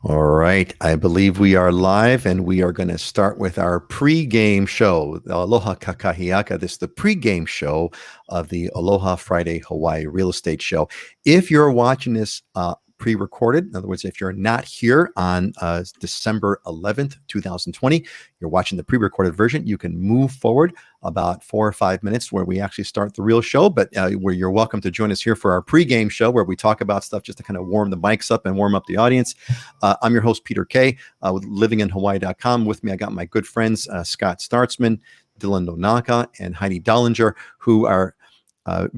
All right. I believe we are live and we are going to start with our pre-game show. Aloha Kakahiaka. This is the pre-game show of the Aloha Friday Hawaii Real Estate Show. If you're watching this pre-recorded, in other words, if you're not here on December 11th, 2020, you're watching the pre-recorded version, you can move forward about 4 or 5 minutes where we actually start the real show, but where you're welcome to join us here for our pre-game show where we talk about stuff just to kind of warm the mics up and warm up the audience. I'm your host, Peter Kay, with livinginhawaii.com. With me, I got my good friends, Scott Startzman, Dylan Nonaka, and Heidi Dollinger, who are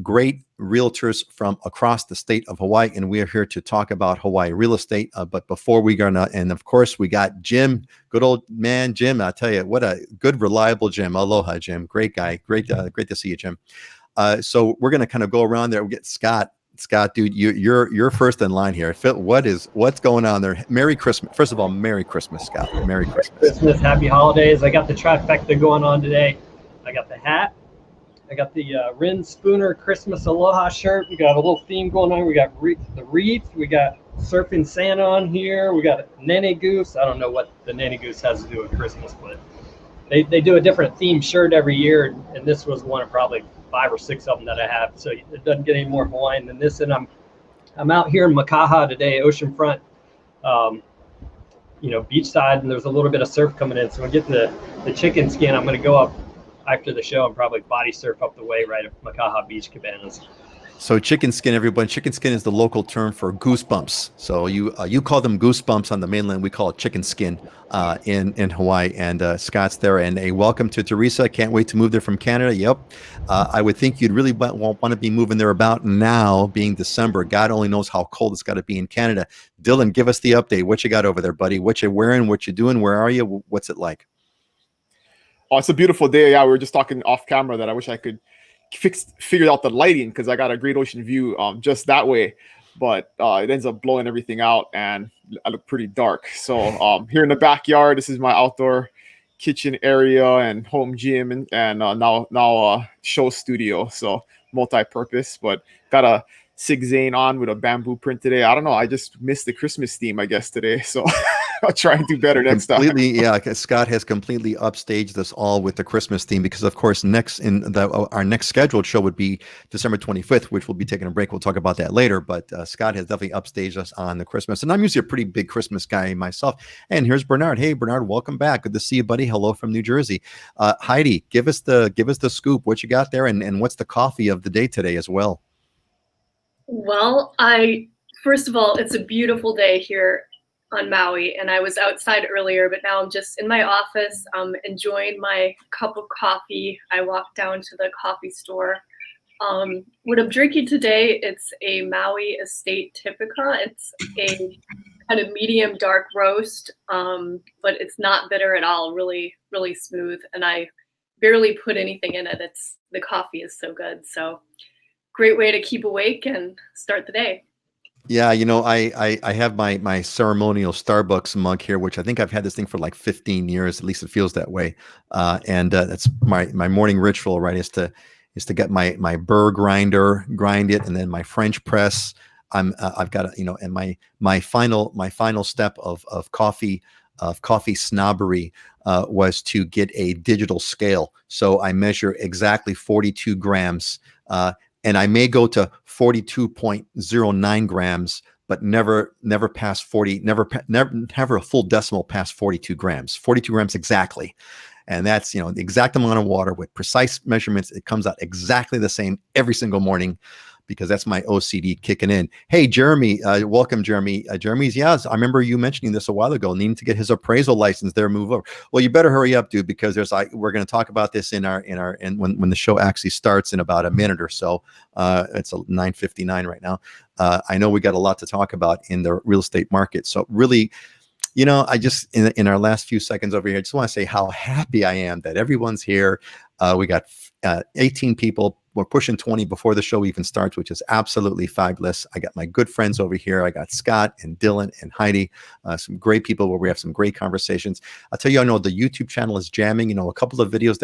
great realtors from across the state of Hawaii, and we are here to talk about Hawaii real estate. But before we go, and of course, we got Jim, good old man Jim. I tell you, what a good, reliable Jim. Aloha, Jim. Great guy. Great to see you, Jim. So we're going to kind of go around there. We get Scott. Scott, dude, you're first in line here. What's going on there? Merry Christmas. First of all, Merry Christmas, Scott. Merry Christmas. Happy holidays. I got the trifecta going on today. I got the hat. I got the Rin Spooner Christmas Aloha shirt. We got a little theme going on. We got the wreath. We got Surfing Santa on here. We got Nene Goose. I don't know what the Nene Goose has to do with Christmas, but they do a different theme shirt every year, and this was one of probably 5 or 6 of them that I have. So it doesn't get any more Hawaiian than this. And I'm out here in Makaha today, oceanfront, beachside, and there's a little bit of surf coming in. So we're getting the chicken skin. I'm going to go up after the show and probably body surf up the way right at Makaha Beach Cabanas. So chicken skin, everyone. Chicken skin is the local term for goosebumps. So you call them goosebumps on the mainland. We call it chicken skin in Hawaii. And Scott's there. And a welcome to Teresa. Can't wait to move there from Canada. Yep. I would think you'd really want to be moving there about now, being December. God only knows how cold it's got to be in Canada. Dylan, give us the update. What you got over there, buddy? What you wearing? What you doing? Where are you? What's it like? Oh, it's a beautiful day. Yeah, we were just talking off camera that I wish I could figure out the lighting because I got a great ocean view just that way, but it ends up blowing everything out and I look pretty dark. So here in the backyard, this is my outdoor kitchen area and home gym and now show studio. So multi-purpose, but got a Sig Zane on with a bamboo print today. I don't know. I just missed the Christmas theme, I guess, today. So I'll try and do better next time. Yeah, Scott has completely upstaged this all with the Christmas theme because, of course, our next scheduled show would be December 25th, which we'll be taking a break. We'll talk about that later. But Scott has definitely upstaged us on the Christmas. And I'm usually a pretty big Christmas guy myself. And here's Bernard. Hey, Bernard, welcome back. Good to see you, buddy. Hello from New Jersey. Heidi, give us the scoop. What you got there, and what's the coffee of the day today as well? Well, first of all, it's a beautiful day here on Maui, and I was outside earlier, but now I'm just in my office, enjoying my cup of coffee. I walked down to the coffee store. What I'm drinking today, it's a Maui Estate Typica. It's a kind of medium dark roast, but it's not bitter at all. Really, really smooth, and I barely put anything in it. The coffee is so good. So great way to keep awake and start the day. Yeah, I have my ceremonial Starbucks mug here, which I think I've had this thing for like 15 years. At least it feels that way. And that's my morning ritual, right? Is to get my burr grinder, grind it, and then my French press. I've got and my final step of coffee snobbery was to get a digital scale. So I measure exactly 42 grams. And I may go to 42.09 grams, but never past 40, never a full decimal past 42 grams, 42 grams exactly. And that's, the exact amount of water with precise measurements. It comes out exactly the same every single morning because that's my OCD kicking in. Hey, Jeremy, welcome, Jeremy. Jeremy's, I remember you mentioning this a while ago, needing to get his appraisal license there, move over. Well, you better hurry up, dude, because we're going to talk about this when the show actually starts in about a minute or so. It's 9:59 right now. I know we got a lot to talk about in the real estate market. So really, I just, in our last few seconds over here, I just want to say how happy I am that everyone's here. We got 18 people. We're pushing 20 before the show even starts, which is absolutely fabulous. I got my good friends over here. I got Scott and Dylan and Heidi, some great people where we have some great conversations. I'll tell you, I know the YouTube channel is jamming. A couple of videos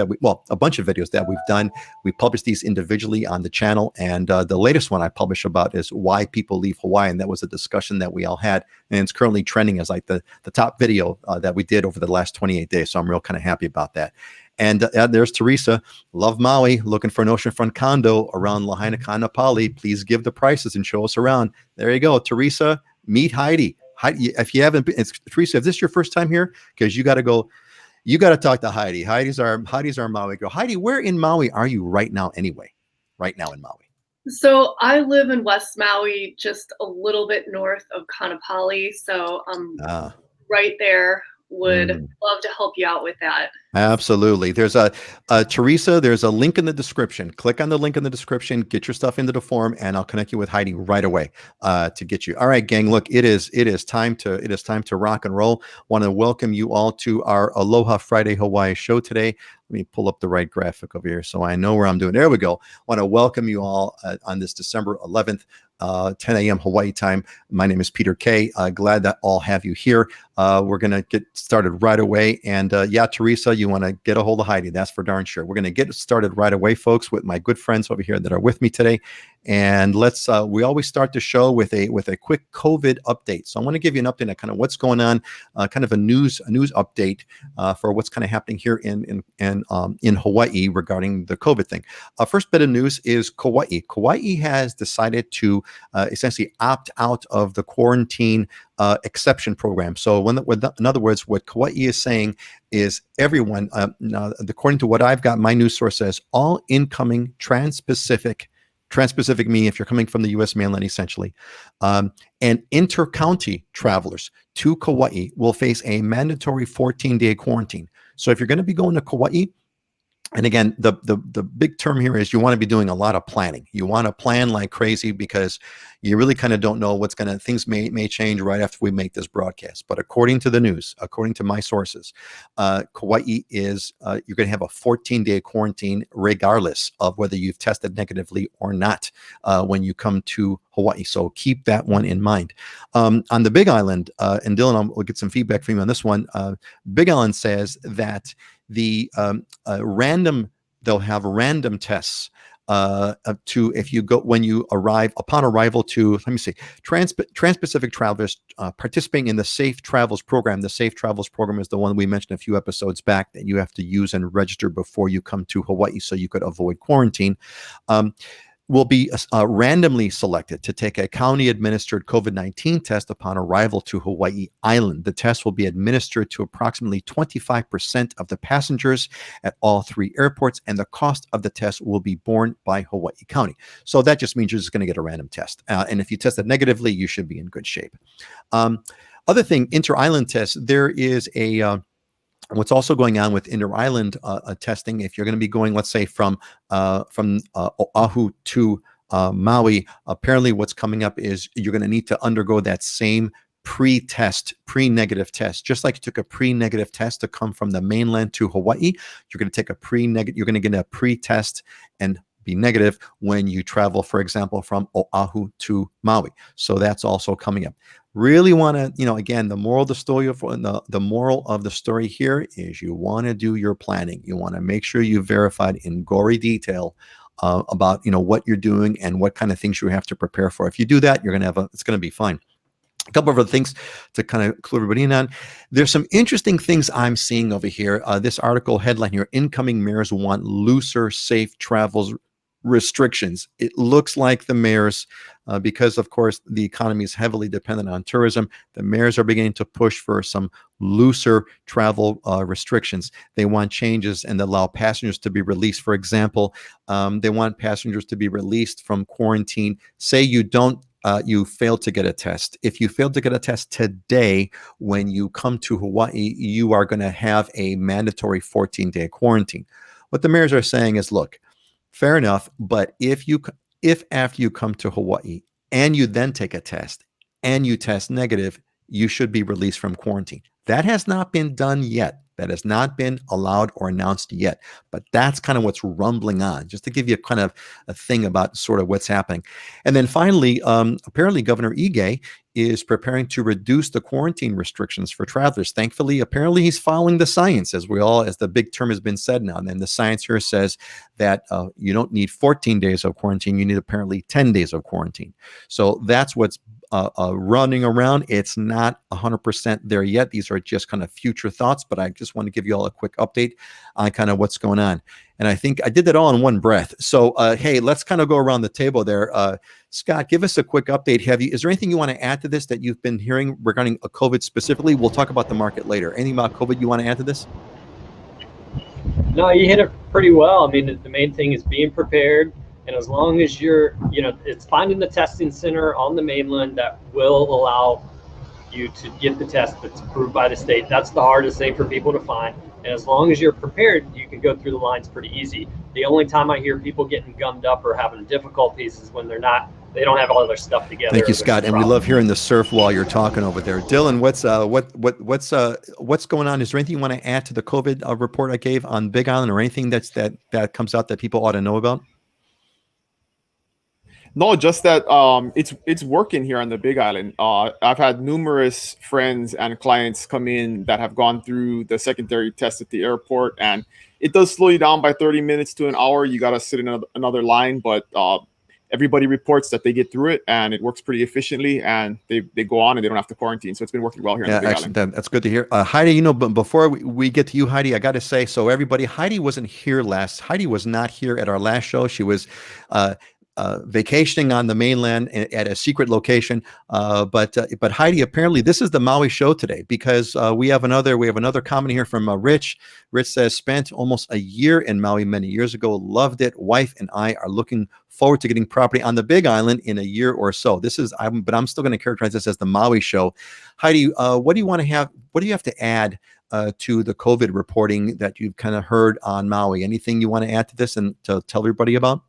a bunch of videos that we've done. We publish these individually on the channel. And the latest one I publish about is why people leave Hawaii. And that was a discussion that we all had. And it's currently trending as like the top video that we did over the last 28 days. So I'm real kind of happy about that. And there's Teresa, love Maui, looking for an oceanfront condo around Lahaina, Kaanapali. Please give the prices and show us around. There you go, Teresa. Meet Heidi. Heidi, if you haven't been, Teresa, if this is your first time here, because you got to go, you got to talk to Heidi. Heidi's our Maui girl. Heidi, where in Maui are you right now anyway? Right now in Maui. So I live in West Maui, just a little bit north of Kaanapali. So right there. Would love to help you out with that. Absolutely. There's Teresa, there's a link in the description. Click on the link in the description, get your stuff into the form, and I'll connect you with Heidi right away to get you. All right, gang, look, it is time to rock and roll. Want to welcome you all to our Aloha Friday Hawaii show today. Let me pull up the right graphic over here so I know where I'm doing. There we go. Want to welcome you all on this December 11th, 10 a.m. Hawaii time. My name is Peter K. Glad that all have you here. We're going to get started right away. And yeah, Teresa, you want to get a hold of Heidi. That's for darn sure. We're going to get started right away, folks, with my good friends over here that are with me today. And let's, we always start the show with a quick COVID update. So I want to give you an update on kind of what's going on, kind of a news update for what's kind of happening here in Hawaii regarding the COVID thing. First bit of news is Kauai. Kauai has decided to essentially opt out of the quarantine exception program. So in other words, what Kauai is saying is everyone, according to what I've got, my news source says all incoming trans-Pacific meaning if you're coming from the U.S. mainland, essentially, and inter-county travelers to Kauai will face a mandatory 14-day quarantine. So if you're going to be going to Kauai, and again, the big term here is you want to be doing a lot of planning. You want to plan like crazy because you really kind of don't know things may change right after we make this broadcast. But according to the news, according to my sources, Kauai is, you're going to have a 14-day quarantine regardless of whether you've tested negatively or not when you come to Hawaii. So keep that one in mind. On the Big Island, and Dylan, we'll get some feedback from you on this one. Big Island says that the they'll have random tests to if you go when you arrive upon arrival to, let me see, trans-Pacific travelers participating in the Safe Travels program. The Safe Travels program is the one we mentioned a few episodes back that you have to use and register before you come to Hawaii so you could avoid quarantine. Will be randomly selected to take a county-administered COVID-19 test upon arrival to Hawaii Island. The test will be administered to approximately 25% of the passengers at all three airports, and the cost of the test will be borne by Hawaii County. So that just means you're just going to get a random test. And if you tested negatively, you should be in good shape. Other thing, inter-island tests, there is what's also going on with inter-island testing, if you're going to be going, let's say, from Oahu to Maui, apparently what's coming up is you're going to need to undergo that same pre-negative test. Just like you took a pre-negative test to come from the mainland to Hawaii, you're going to take you're going to get a pre-test and be negative when you travel, for example, from Oahu to Maui. So that's also coming up. Really want to, again, the moral of the story here is you want to do your planning. You want to make sure you verified in gory detail about, what you're doing and what kind of things you have to prepare for. If you do that, it's going to be fine. A couple of other things to kind of clue everybody in on. There's some interesting things I'm seeing over here. This article headline here, incoming mayors want looser safe travels restrictions. It looks like the mayors, because of course the economy is heavily dependent on tourism, the mayors are beginning to push for some looser travel restrictions. They want changes and allow passengers to be released. For example, they want passengers to be released from quarantine. Say you failed to get a test. If you failed to get a test today, when you come to Hawaii, you are going to have a mandatory 14-day quarantine. What the mayors are saying is, look, fair enough, but if after you come to Hawaii and you then take a test and you test negative, you should be released from quarantine. That has not been done yet. That has not been allowed or announced yet, but that's kind of what's rumbling on, just to give you kind of a thing about sort of what's happening. And then finally, apparently Governor Ige is preparing to reduce the quarantine restrictions for travelers. Thankfully, apparently he's following the science, as the big term has been said now. And then the science here says that you don't need 14 days of quarantine, you need apparently 10 days of quarantine. So that's what's running around. It's not 100% there yet. These are just kind of future thoughts, but I just want to give you all a quick update on kind of what's going on. And I think I did that all in one breath. So, hey, let's kind of go around the table there. Scott, give us a quick update. Is there anything you want to add to this that you've been hearing regarding COVID specifically? We'll talk about the market later. Anything about COVID you want to add to this? No, you hit it pretty well. I mean, the main thing is being prepared. And as long as it's finding the testing center on the mainland that will allow you to get the test that's approved by the state. That's the hardest thing for people to find. And as long as you're prepared, you can go through the lines pretty easy. The only time I hear people getting gummed up or having difficulties is when they don't have all their stuff together. Thank you, Scott. And we love hearing the surf while you're talking over there. Dylan, what's going on? Is there anything you want to add to the COVID report I gave on Big Island, or anything that comes out that people ought to know about? No, just that it's working here on the Big Island. I've had numerous friends and clients come in that have gone through the secondary test at the airport, and it does slow you down by 30 minutes to an hour. You got to sit in another line, but everybody reports that they get through it, and it works pretty efficiently, and they go on and they don't have to quarantine. So it's been working well here. Yeah, excellent. That's good to hear. Heidi, but before we get to you, Heidi, I got to say, so everybody, Heidi was not here at our last show. She was vacationing on the mainland at a secret location. But Heidi, apparently this is the Maui show today, because we have another comment here from Rich. Rich says, spent almost a year in Maui many years ago, loved it. Wife and I are looking forward to getting property on the Big Island in a year or so. But I'm still going to characterize this as the Maui show. Heidi, what do you have to add to the COVID reporting that you've kind of heard on Maui? Anything you want to add to this and to tell everybody about?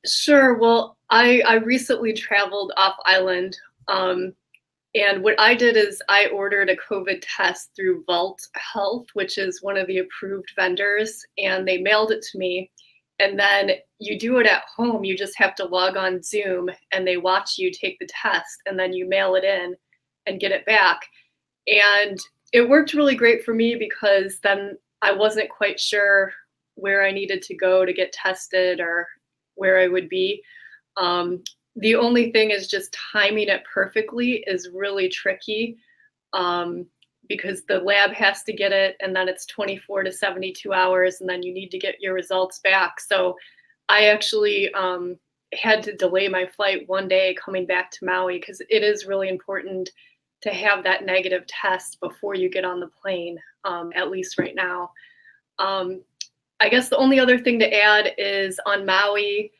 Sure. Well, I recently traveled off island, and what I did is I ordered a COVID test through Vault Health, which is one of the approved vendors, and they mailed it to me. And then you do it at home. You just have to log on Zoom, and they watch you take the test, and then you mail it in and get it back. And it worked really great for me, because then I wasn't quite sure where I needed to go to get tested or where I would be. The only thing is just timing it perfectly is really tricky, because the lab has to get it, and then it's 24 to 72 hours, and then you need to get your results back. So I actually had to delay my flight one day coming back to Maui, because it is really important to have that negative test before you get on the plane, at least right now. I guess the only other thing to add is on Maui,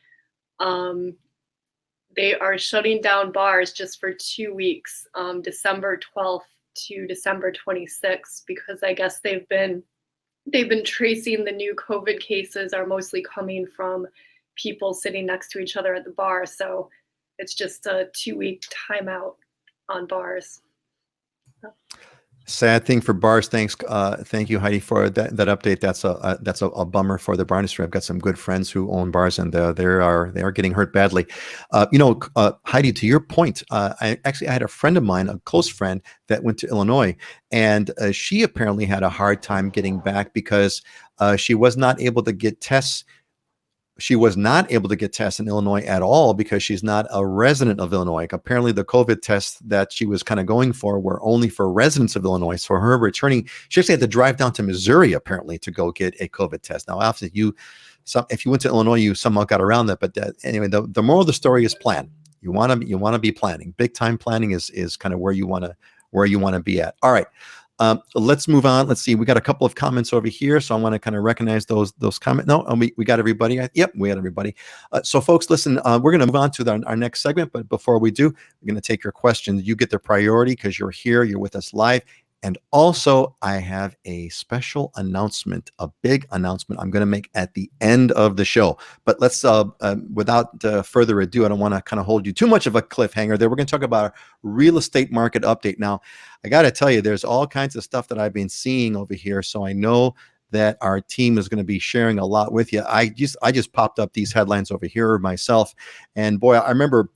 they are shutting down bars just for 2 weeks, December 12th to December 26th, because I guess they've been tracing the new COVID cases are mostly coming from people sitting next to each other at the bar. So it's just a 2-week timeout on bars. Sad thing for bars. Thanks. Thank you, Heidi, for that update. That's a bummer for the bar industry. I've got some good friends who own bars, and they are getting hurt badly. Heidi, to your point, I had a friend of mine, a close friend, that went to Illinois, and she apparently had a hard time getting back because she was not able to get tests. She was not able to get tests in Illinois at all because she's not a resident of Illinois. Apparently, the COVID tests that she was kind of going for were only for residents of Illinois. So her returning, she actually had to drive down to Missouri, apparently, to go get a COVID test. Now, after if you went to Illinois, you somehow got around that. But anyway, the moral of the story is plan. You want to be planning. Big time planning is kind of where you want to be at. All right. Let's move on. Let's see. We got a couple of comments over here, so I want to kind of recognize those comments. No, we got everybody. Yep, we got everybody. So, folks, listen. We're going to move on to our next segment, but before we do, we're going to take your questions. You get the priority because you're here. You're with us live. And also, I have a special announcement, a big announcement I'm going to make at the end of the show. But let's, without further ado, I don't want to kind of hold you too much of a cliffhanger there. We're going to talk about our real estate market update. Now, I got to tell you, there's all kinds of stuff that I've been seeing over here. So I know that our team is going to be sharing a lot with you. I just popped up these headlines over here myself. And boy, I remember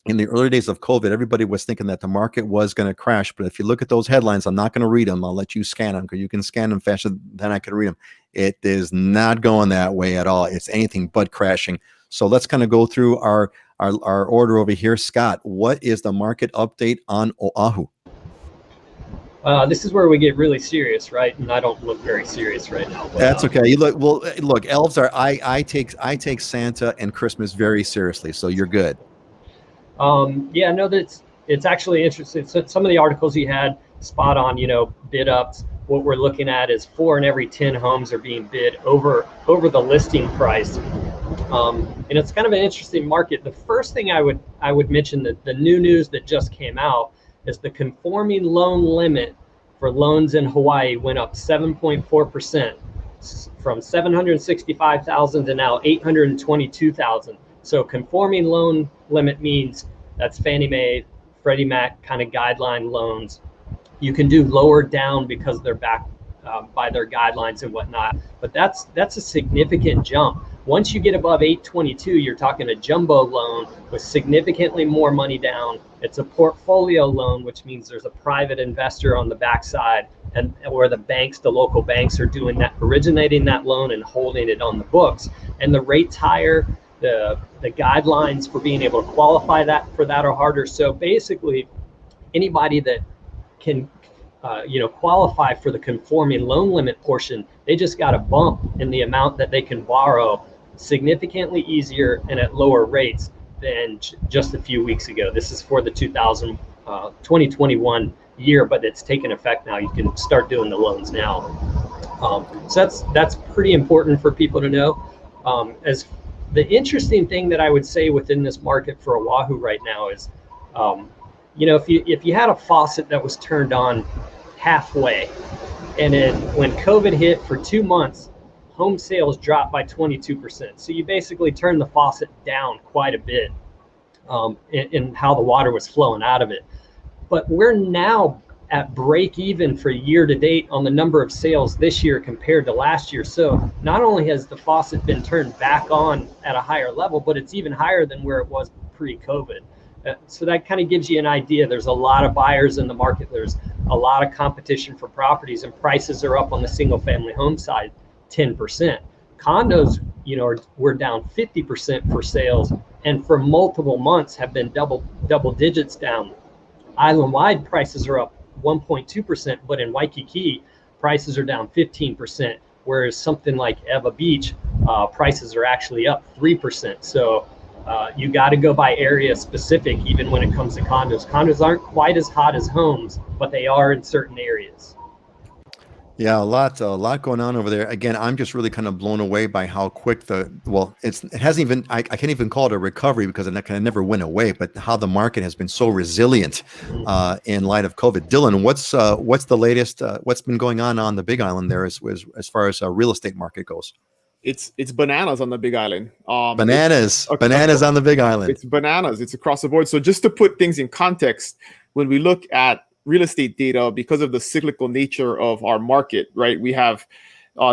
in the early days of COVID, everybody was thinking that the market was going to crash. But if you look at those headlines, I'm not going to read them. I'll let you scan them because you can scan them faster than I can read them. It is not going that way at all. It's anything but crashing. So let's kind of go through our order over here. Scott, what is the market update on Oahu? This is where we get really serious, right? And I don't look very serious right now. But, that's okay. You look well. Look, elves are. I take Santa and Christmas very seriously. So you're good. Yeah, no, it's actually interesting. So some of the articles you had spot on, bid ups. What we're looking at is 4 in every 10 homes are being bid over the listing price. And it's kind of an interesting market. The first thing I would mention that the new news that just came out is the conforming loan limit for loans in Hawaii went up 7.4% from 765,000 to now 822,000. So conforming loan limit means that's Fannie Mae, Freddie Mac kind of guideline loans. You can do lower down because they're backed by their guidelines and whatnot. But that's a significant jump. Once you get above 822, you're talking a jumbo loan with significantly more money down. It's a portfolio loan, which means there's a private investor on the backside, and where the local banks are doing that, originating that loan and holding it on the books. And the rate's higher. The guidelines for being able to qualify for that are harder. So basically, anybody that can qualify for the conforming loan limit portion, they just got a bump in the amount that they can borrow significantly easier and at lower rates than just a few weeks ago. This is for the 2021 year, but it's taken effect now. You can start doing the loans now. So that's pretty important for people to know. As the interesting thing that I would say within this market for Oahu right now is, if you had a faucet that was turned on halfway, and then when COVID hit for 2 months, home sales dropped by 22%. So you basically turned the faucet down quite a bit in how the water was flowing out of it. But we're now at break even for year to date on the number of sales this year compared to last year. So not only has the faucet been turned back on at a higher level, but it's even higher than where it was pre-COVID. So that kind of gives you an idea. There's a lot of buyers in the market. There's a lot of competition for properties, and prices are up on the single family home side 10%. Condos, we're down 50% for sales, and for multiple months have been double digits down. Island-wide prices are up 1.2%, but in Waikiki, prices are down 15%, whereas something like Eva Beach, prices are actually up 3%. So you got to go by area specific, even when it comes to condos. Condos aren't quite as hot as homes, but they are in certain areas. Yeah, a lot going on over there. Again, I'm just really kind of blown away by how quick it hasn't even, I can't even call it a recovery because it kind of never went away, but how the market has been so resilient in light of COVID. Dylan, what's the latest, what's been going on the Big Island there as far as real estate market goes? It's bananas on the Big Island. Bananas on the Big Island. It's bananas. It's across the board. So just to put things in context, when we look at real estate data, because of the cyclical nature of our market, right? We have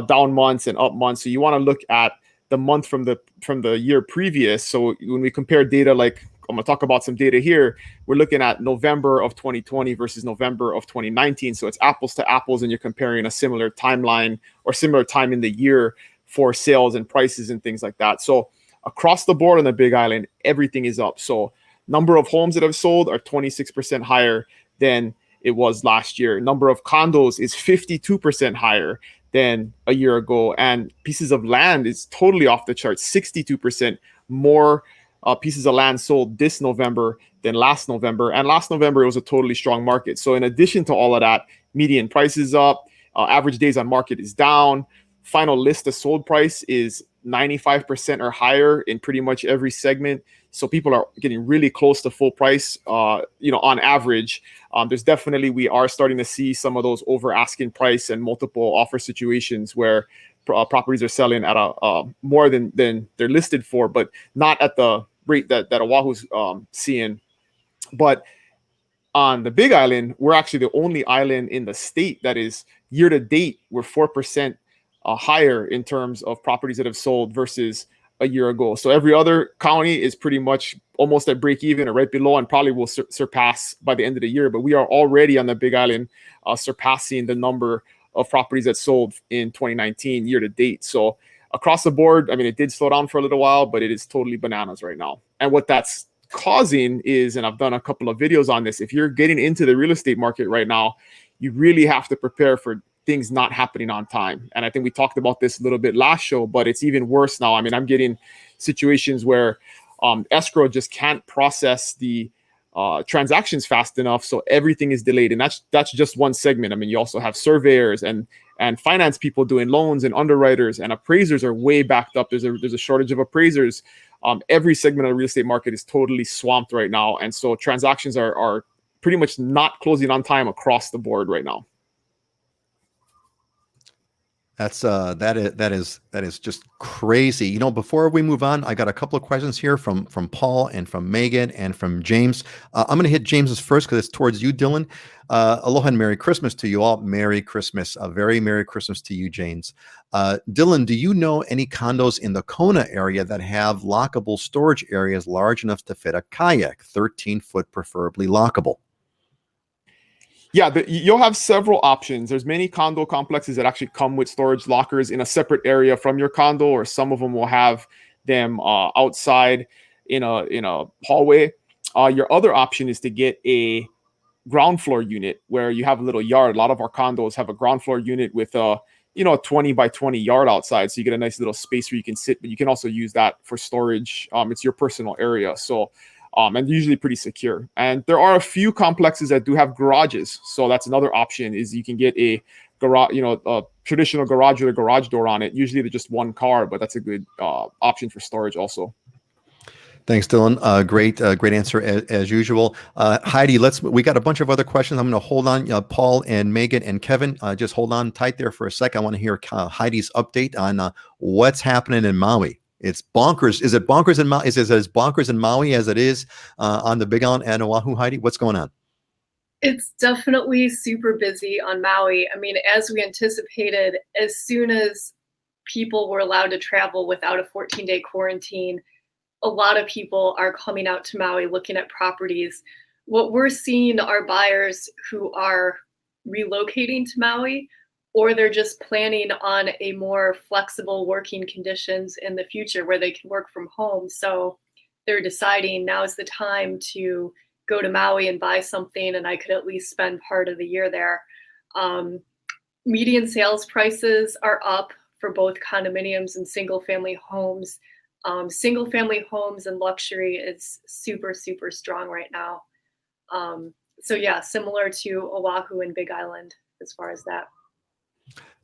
down months and up months. So you want to look at the month from the year previous. So when we compare data, like I'm going to talk about some data here, we're looking at November of 2020 versus November of 2019. So it's apples to apples, and you're comparing a similar timeline or similar time in the year for sales and prices and things like that. So across the board on the Big Island, everything is up. So number of homes that have sold are 26% higher than it was last year. Number of condos is 52% higher than a year ago. And pieces of land is totally off the charts. 62% more pieces of land sold this November than last November. And last November, it was a totally strong market. So in addition to all of that, median price is up. Average days on market is down. Final list of sold price is 95% or higher in pretty much every segment. So people are getting really close to full price, on average. There's definitely, we are starting to see some of those over asking price and multiple offer situations where properties are selling at a more than they're listed for, but not at the rate that Oahu's seeing. But on the Big Island, we're actually the only island in the state that is year to date, we're 4% higher in terms of properties that have sold versus a year ago. So every other county is pretty much almost at break even or right below, and probably will surpass by the end of the year. But we are already on the Big Island surpassing the number of properties that sold in 2019 year to date. So across the board, I mean, it did slow down for a little while, but it is totally bananas right now. And what that's causing is, and I've done a couple of videos on this, if you're getting into the real estate market right now, you really have to prepare for things not happening on time. And I think we talked about this a little bit last show, but it's even worse now. I mean, I'm getting situations where escrow just can't process the transactions fast enough, so everything is delayed. And that's just one segment. I mean, you also have surveyors and finance people doing loans, and underwriters and appraisers are way backed up. There's a shortage of appraisers. Every segment of the real estate market is totally swamped right now, and so transactions are pretty much not closing on time across the board right now. That's that is just crazy. You know, before we move on, I got a couple of questions here from Paul and from Megan and from James. I'm going to hit James's first because it's towards you, Dylan. Aloha and Merry Christmas to you all. Merry Christmas. A very Merry Christmas to you, James. Dylan, do you know any condos in the Kona area that have lockable storage areas large enough to fit a kayak, 13-foot preferably lockable? Yeah, you'll have several options. There's many condo complexes that actually come with storage lockers in a separate area from your condo, or some of them will have them outside in a hallway. Your other option is to get a ground floor unit where you have a little yard. A lot of our condos have a ground floor unit with a 20 by 20 yard outside, so you get a nice little space where you can sit, but you can also use that for storage. It's your personal area. So and usually pretty secure. And there are a few complexes that do have garages. So that's another option, is you can get a garage, a traditional garage with a garage door on it. Usually they're just one car, but that's a good option for storage also. Thanks, Dylan. Great answer as usual. Heidi, we got a bunch of other questions. I'm going to hold on. Paul and Megan and Kevin, just hold on tight there for a sec. I want to hear Heidi's update on what's happening in Maui. It's bonkers. Is it bonkers in Maui? Is it as bonkers in Maui as it is on the Big Island and Oahu, Heidi? What's going on? It's definitely super busy on Maui. I mean, as we anticipated, as soon as people were allowed to travel without a 14-day quarantine, a lot of people are coming out to Maui looking at properties. What we're seeing are buyers who are relocating to Maui, or they're just planning on a more flexible working conditions in the future where they can work from home. So they're deciding now is the time to go to Maui and buy something, and I could at least spend part of the year there. Median sales prices are up for both condominiums and single-family homes. Single-family homes and luxury is super, super strong right now. So yeah, similar to Oahu and Big Island as far as that.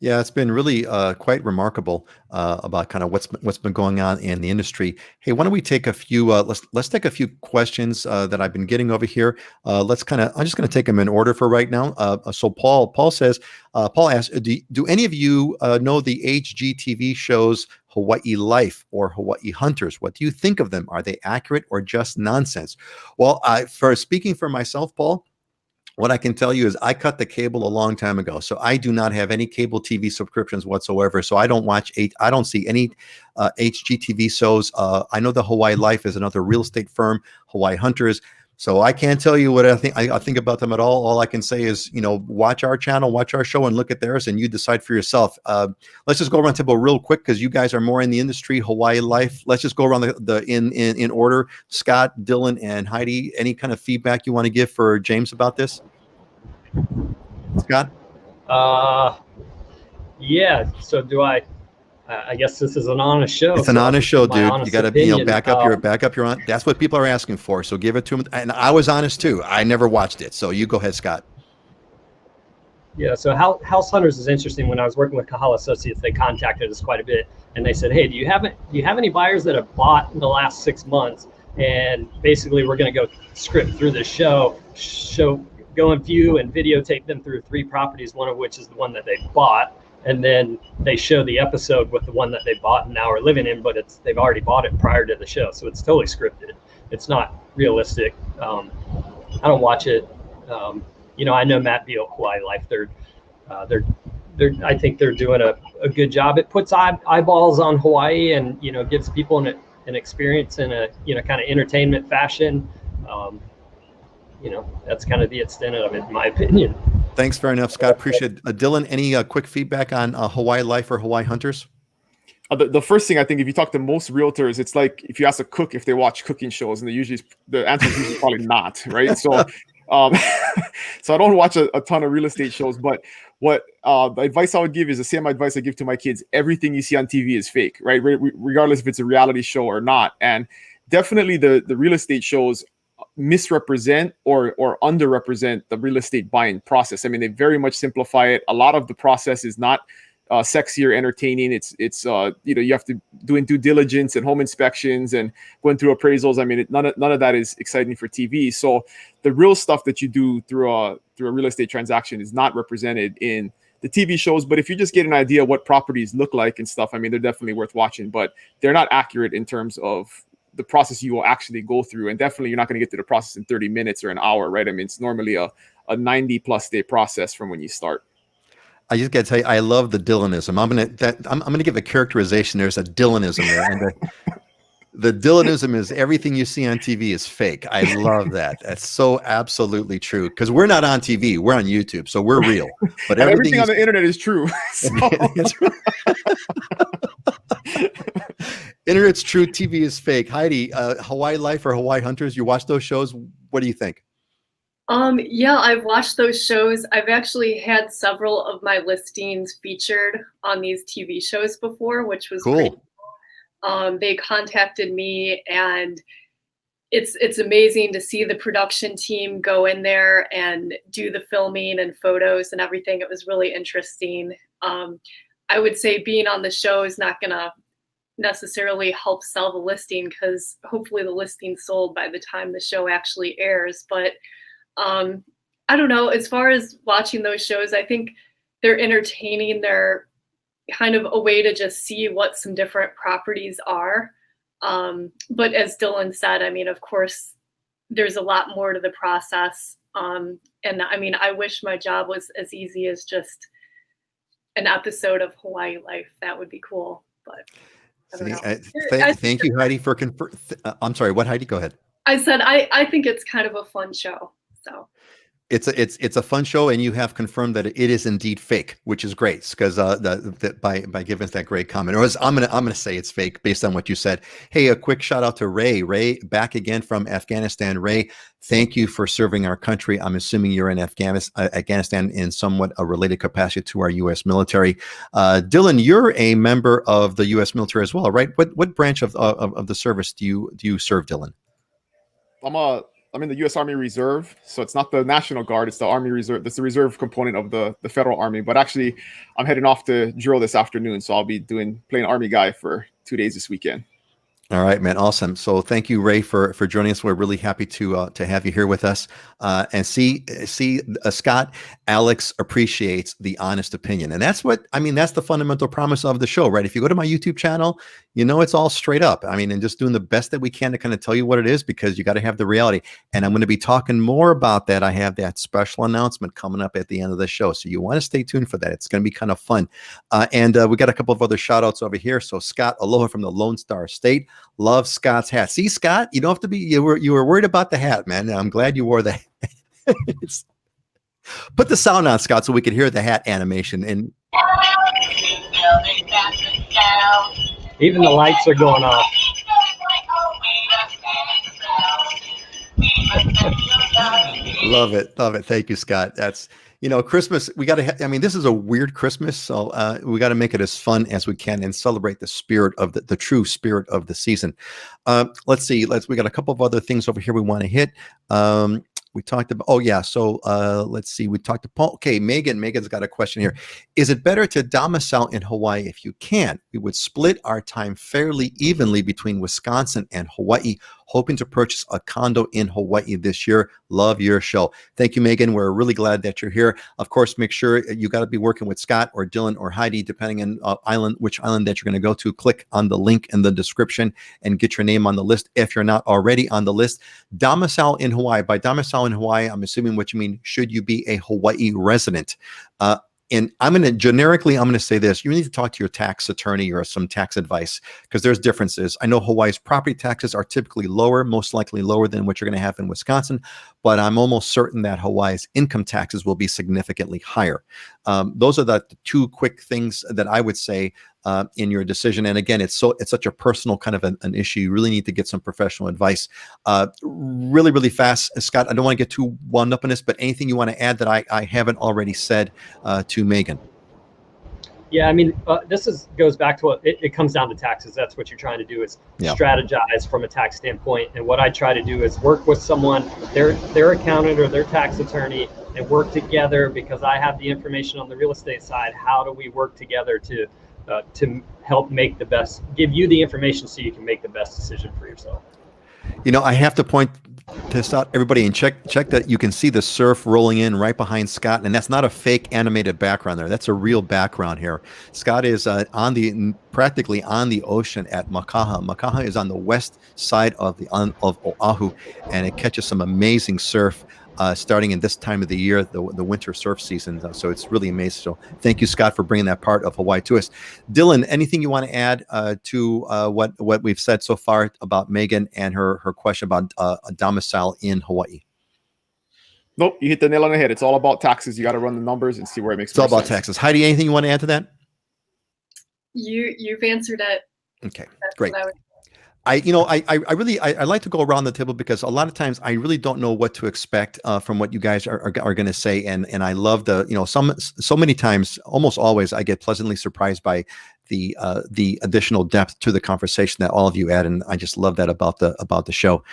Yeah, it's been really quite remarkable about kind of what's been going on in the industry. Hey, why don't we take a few? Let's take a few questions that I've been getting over here. I'm just going to take them in order for right now. So Paul asks, do any of you know the HGTV shows Hawaii Life or Hawaii Hunters? What do you think of them? Are they accurate or just nonsense? Well, for speaking for myself, Paul, what I can tell you is I cut the cable a long time ago. So I do not have any cable TV subscriptions whatsoever. So I don't see any HGTV shows. I know the Hawaii Life is another real estate firm, Hawaii Hunters. So I can't tell you what I think about them at all. All I can say is, watch our channel, watch our show, and look at theirs, and you decide for yourself. Let's just go around the table real quick because you guys are more in the industry. Hawaii Life. Let's just go around in order. Scott, Dylan, and Heidi. Any kind of feedback you want to give for James about this? Scott? Yeah. So do I? I guess this is an honest show. It's an honest show, dude. You got to back up your on. That's what people are asking for. So give it to them. And I was honest too. I never watched it. So you go ahead, Scott. Yeah. So House Hunters is interesting. When I was working with Kahala Associates, they contacted us quite a bit, and they said, "Hey, do you have any buyers that have bought in the last 6 months and basically we're going to go script through the show, go and view and videotape them through 3 properties, one of which is the one that they bought, and then they show the episode with the one that they bought and now are living in, but they've already bought it prior to the show, so it's totally scripted. It's not realistic. I don't watch it. I know Matt Beal, Hawaii Life. I think they're doing a good job. It puts eyeballs on Hawaii, and gives people an experience in a kind of entertainment fashion. That's kind of the extent of it, in my opinion. Thanks very enough, Scott. Appreciate it. Dylan, any quick feedback on Hawaii Life or Hawaii Hunters? The first thing, I think, if you talk to most realtors, it's like if you ask a cook if they watch cooking shows, and the answer is usually probably not, right? So, so I don't watch a ton of real estate shows, but what the advice I would give is the same advice I give to my kids: everything you see on TV is fake, right? Regardless if it's a reality show or not. And definitely the real estate shows misrepresent or underrepresent the real estate buying process. I mean, they very much simplify it. A lot of the process is not sexy or entertaining. It's you have to doing due diligence and home inspections and going through appraisals. I mean, none of that is exciting for TV. So the real stuff that you do through a real estate transaction is not represented in the TV shows. But if you just get an idea of what properties look like and stuff, I mean, they're definitely worth watching, but they're not accurate in terms of the process you will actually go through. And definitely you're not going to get to the process in 30 minutes or an hour, right? I mean, it's normally a 90+ day process from when you start. I just got to tell you, I love the Dylanism. I'm gonna give a characterization. There's a Dylanism there, and the Dylanism is everything you see on TV is fake. I love that. That's so absolutely true, because we're not on TV, we're on YouTube, so we're real. But everything on the internet is true. Internet's true, TV is fake. Heidi, Hawaii Life or Hawaii Hunters, you watch those shows? What do you think? Yeah, I've watched those shows. I've actually had several of my listings featured on these TV shows before, which was pretty cool. They contacted me, and it's amazing to see the production team go in there and do the filming and photos and everything. It was really interesting. I would say being on the show is not gonna necessarily help sell the listing, because hopefully the listing's sold by the time the show actually airs. But I don't know, as far as watching those shows, I think they're entertaining. They're kind of a way to just see what some different properties are. But as Dylan said, I mean, of course, there's a lot more to the process. And I mean, I wish my job was as easy as just an episode of Hawaii Life. That would be cool. But thank you, Heidi, for I'm sorry, what, Heidi? Go ahead. I said I think it's kind of a fun show. So it's a fun show, and you have confirmed that it is indeed fake, which is great, because by giving us that great comment. Or I'm gonna say it's fake based on what you said. Hey, a quick shout out to Ray. Ray, back again from Afghanistan. Ray, thank you for serving our country. I'm assuming you're in Afghanistan in somewhat a related capacity to our U.S. military. Dylan, you're a member of the U.S. military as well, right? What branch of the service do you serve, Dylan? I'm in the U.S. Army Reserve, so it's not the National Guard, it's the Army Reserve. That's the reserve component of the Federal Army. But actually, I'm heading off to drill this afternoon, so I'll be playing Army guy for 2 days this weekend. All right, man. Awesome. So thank you, Ray, for joining us. We're really happy to have you here with us. And Scott, Alex appreciates the honest opinion. And that's that's the fundamental promise of the show, right? If you go to my YouTube channel, it's all straight up. I mean, and just doing the best that we can to kind of tell you what it is, because you got to have the reality. And I'm going to be talking more about that. I have that special announcement coming up at the end of the show. So you want to stay tuned for that. It's going to be kind of fun. And we got a couple of other shout outs over here. So Scott, aloha from the Lone Star State. Love Scott's hat. See, Scott, you don't have to be, you were worried about the hat, man. I'm glad you wore the hat. Put the sound on, Scott, so we could hear the hat animation. And even the lights are going off. Love it. Thank you, Scott. That's, Christmas, we got to, this is a weird Christmas, so we got to make it as fun as we can and celebrate the spirit of the true spirit of the season. Let's see. We got a couple of other things over here we want to hit. We talked about, let's see. We talked to Paul. Okay, Megan's got a question here. Is it better to domicile in Hawaii? If you can, we would split our time fairly evenly between Wisconsin and Hawaii. hoping to purchase a condo in Hawaii this year. Love your show. Thank you, Megan. We're really glad that you're here. Of course, make sure you got to be working with Scott or Dylan or Heidi, depending on which island that you're going to go to. Click on the link in the description and get your name on the list if you're not already on the list. Domicile in Hawaii. By domicile in Hawaii, I'm assuming what you mean, should you be a Hawaii resident? And I'm going to say this. You need to talk to your tax attorney or some tax advice, because there's differences. I know Hawaii's property taxes are typically lower, most likely lower than what you're going to have in Wisconsin, but I'm almost certain that Hawaii's income taxes will be significantly higher. Those are the two quick things that I would say in your decision. And again, it's such a personal kind of an issue. You really need to get some professional advice. Really, really fast, Scott, I don't want to get too wound up in this, but anything you want to add that I haven't already said to Megan? Yeah, I mean, goes back to what it comes down to taxes. That's what you're trying to do, is strategize from a tax standpoint. And what I try to do is work with someone, their accountant or their tax attorney, and work together, because I have the information on the real estate side. How do we work together to help give you the information so you can make the best decision for yourself? I have to point this out, everybody, and check that you can see the surf rolling in right behind Scott, and that's not a fake animated background there. That's a real background here. Scott is practically on the ocean at Makaha. Makaha is on the west side of Oahu, and it catches some amazing surf. Starting in this time of the year, the winter surf season. So it's really amazing. So thank you, Scott, for bringing that part of Hawaii to us. Dylan, anything you want to add to what we've said so far about Megan and her question about a domicile in Hawaii? Nope, you hit the nail on the head. It's all about taxes. You got to run the numbers and see where it makes sense. It's all about taxes. Heidi, anything you want to add to that? You've answered it. Okay, great. I like to go around the table, because a lot of times I really don't know what to expect from what you guys are going to say, and I love so many times, almost always, I get pleasantly surprised by the additional depth to the conversation that all of you add, and I just love that about the show.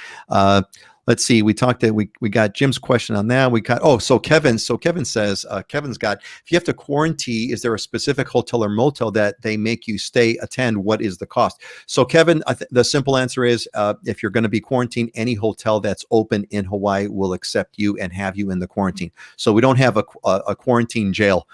Let's see. We got Jim's question on that. So Kevin says, Kevin's got, if you have to quarantine, is there a specific hotel or motel that they make you attend? What is the cost? So Kevin, the simple answer is, if you're going to be quarantined, any hotel that's open in Hawaii will accept you and have you in the quarantine. So we don't have a quarantine jail.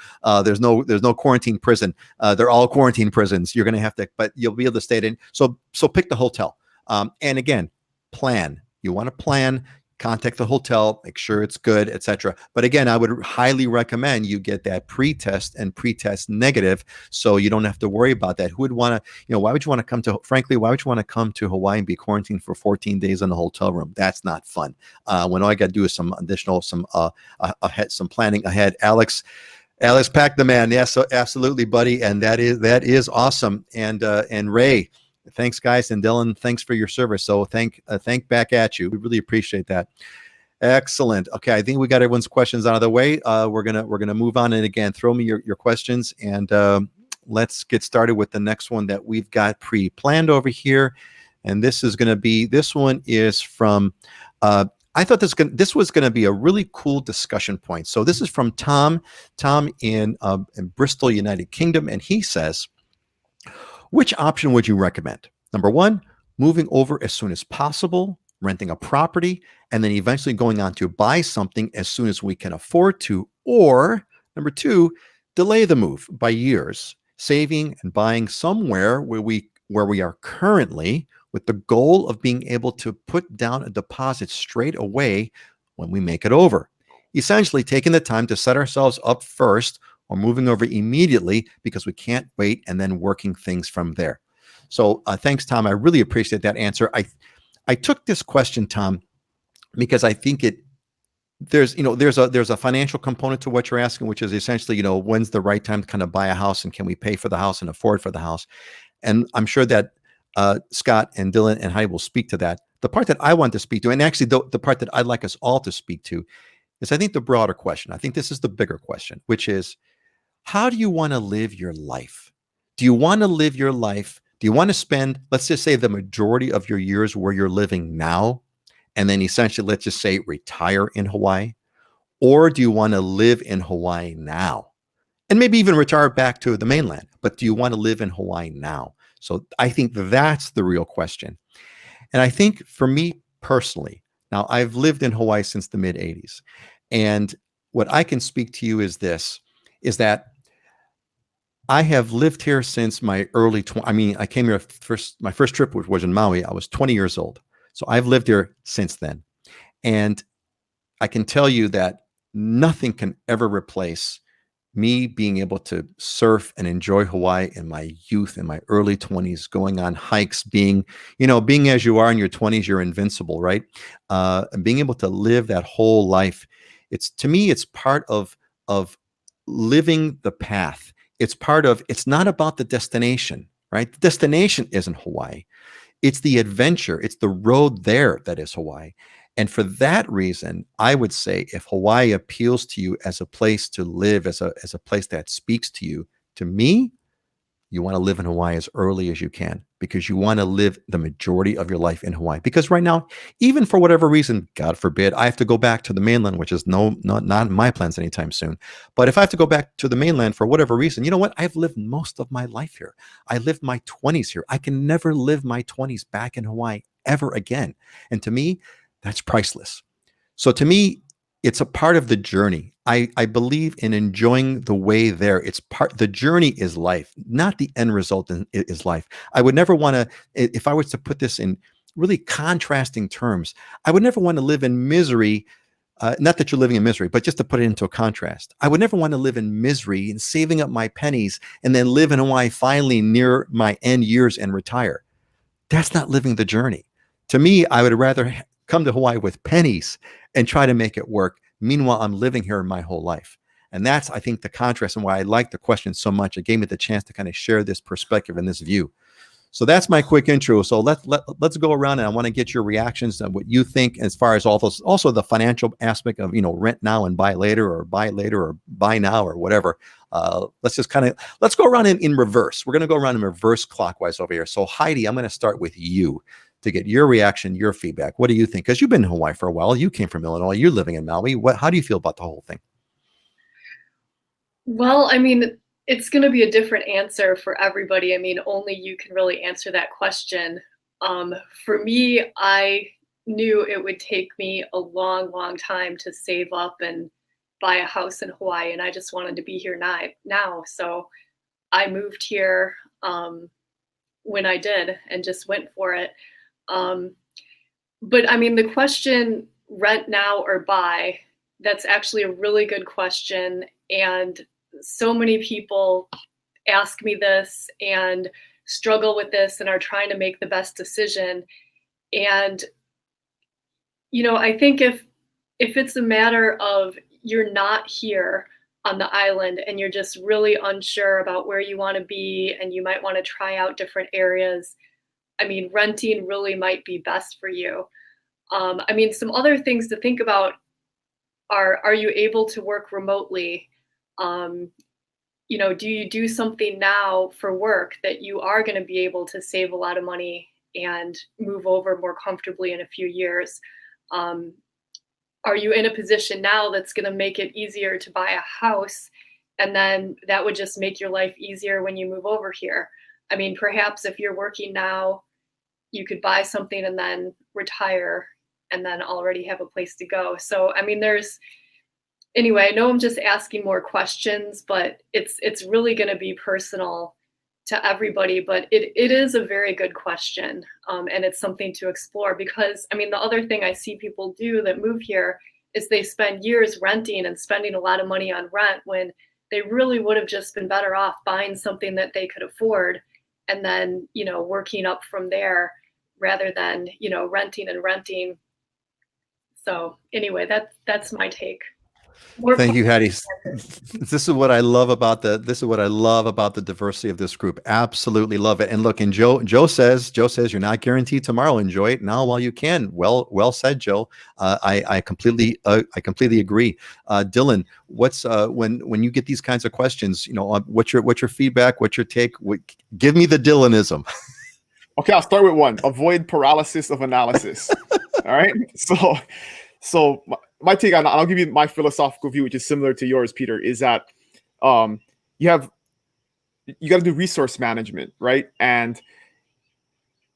There's no quarantine prison. They're all quarantine prisons. You're going to have to, but you'll be able to stay in. So pick the hotel. And again, plan. You want to plan, contact the hotel, make sure it's good, etc. But again, I would highly recommend you get that pre-test and pre-test negative, so you don't have to worry about that. Who would want to, why would you want to come to Hawaii and be quarantined for 14 days in a hotel room? That's not fun. When all I got to do is some planning ahead. Alex Pack the man. Yes, absolutely, buddy. And that is awesome. And Ray, thanks, guys, and Dylan, thanks for your service. So thank back at you. We really appreciate that. Excellent. Okay, I think we got everyone's questions out of the way. We're gonna move on, and again, throw me your questions, and let's get started with the next one that we've got pre-planned over here. And this one is from. I thought this was going to be a really cool discussion point. So this is from Tom in Bristol, United Kingdom, and he says, which option would you recommend? Number one, moving over as soon as possible, renting a property, and then eventually going on to buy something as soon as we can afford to. Or number two, delay the move by years, saving and buying somewhere where we are currently, with the goal of being able to put down a deposit straight away when we make it over. Essentially taking the time to set ourselves up first, or moving over immediately because we can't wait, and then working things from there. So thanks, Tom. I really appreciate that answer. I took this question, Tom, because I think there's a financial component to what you're asking, which is essentially, when's the right time to kind of buy a house, and can we pay for the house and afford for the house? And I'm sure that Scott and Dylan and Heidi will speak to that. The part that I want to speak to, and actually the part that I'd like us all to speak to, is I think the broader question. I think this is the bigger question, which is, how do you want to live your life? Do you want to live your life? Do you want to spend, let's just say, the majority of your years where you're living now, and then essentially, let's just say, retire in Hawaii? Or do you want to live in Hawaii now? And maybe even retire back to the mainland, but do you want to live in Hawaii now? So I think that's the real question. And I think for me personally, now I've lived in Hawaii since the mid 80s. And what I can speak to you is this, is that I have lived here since my early 20s. I mean, I came here my first trip was in Maui. I was 20 years old. So I've lived here since then. And I can tell you that nothing can ever replace me being able to surf and enjoy Hawaii in my youth, in my early 20s, going on hikes, being as you are in your 20s, you're invincible, right? And being able to live that whole life. To me, it's part of living the path. It's not about the destination, right? The destination isn't Hawaii. It's the adventure. It's the road there that is Hawaii. And for that reason, I would say if Hawaii appeals to you as a place to live, as a place that speaks to you, to me, you want to live in Hawaii as early as you can, because you want to live the majority of your life in Hawaii. Because right now, even for whatever reason, God forbid, I have to go back to the mainland, which is not in my plans anytime soon. But if I have to go back to the mainland for whatever reason, you know what? I've lived most of my life here. I lived my 20s here. I can never live my 20s back in Hawaii ever again. And to me, that's priceless. So to me, it's a part of the journey. I believe in enjoying the way there. The journey is life, not the end result is life. I would never want to, if I was to put this in really contrasting terms, I would never want to live in misery. Not that you're living in misery, but just to put it into a contrast. I would never want to live in misery and saving up my pennies and then live in Hawaii finally near my end years and retire. That's not living the journey. To me, I would rather come to Hawaii with pennies and try to make it work. Meanwhile, I'm living here my whole life. And that's, I think, the contrast and why I like the question so much. It gave me the chance to kind of share this perspective and this view. So that's my quick intro. So let's go around, and I want to get your reactions on what you think as far as all those, also the financial aspect of, rent now and buy later, or buy now, or whatever. Let's go around in reverse. We're going to go around in reverse clockwise over here. So Heidi, I'm going to start with you to get your reaction, your feedback. What do you think? Because you've been in Hawaii for a while. You came from Illinois. You're living in Maui. How do you feel about the whole thing? Well, I mean, it's going to be a different answer for everybody. I mean, only you can really answer that question. For me, I knew it would take me a long, long time to save up and buy a house in Hawaii, and I just wanted to be here now. So I moved here when I did and just went for it. But I mean, the question, rent now or buy, that's actually a really good question. And so many people ask me this and struggle with this and are trying to make the best decision. And, I think if it's a matter of you're not here on the island and you're just really unsure about where you want to be and you might want to try out different areas, I mean, renting really might be best for you. I mean, some other things to think about are you able to work remotely? Do you do something now for work that you are going to be able to save a lot of money and move over more comfortably in a few years? Are you in a position now that's going to make it easier to buy a house, and then that would just make your life easier when you move over here? I mean, perhaps if you're working now, you could buy something and then retire and then already have a place to go. So, I mean, anyway, I know I'm just asking more questions, but it's really going to be personal to everybody. But it is a very good question, and it's something to explore, because, I mean, the other thing I see people do that move here is they spend years renting and spending a lot of money on rent when they really would have just been better off buying something that they could afford and then, working up from there rather than, renting and renting. So anyway, that's my take. Thank you, Hattie. This is what I love about the diversity of this group. Absolutely love it. And look, and Joe says you're not guaranteed tomorrow. Enjoy it now while you can. Well said, Joe. I completely agree. Dylan, what's when you get these kinds of questions, what's your feedback? What's your take? Give me the Dylanism. Okay, I'll start with one. Avoid paralysis of analysis. All right. So my take on, I'll give you my philosophical view, which is similar to yours, Peter, is that you got to do resource management, right? And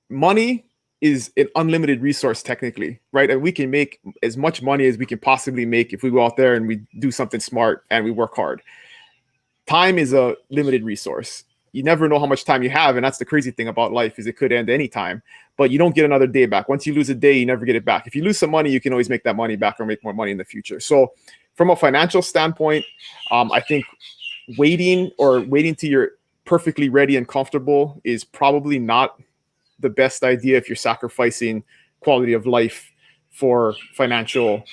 money is an unlimited resource technically, right? And we can make as much money as we can possibly make if we go out there and we do something smart and we work hard. Time is a limited resource. You never know how much time you have, and that's the crazy thing about life, is it could end any time, but you don't get another day back. Once you lose a day, you never get it back. If you lose some money, you can always make that money back or make more money in the future. So from a financial standpoint, I think waiting till you're perfectly ready and comfortable is probably not the best idea if you're sacrificing quality of life for financial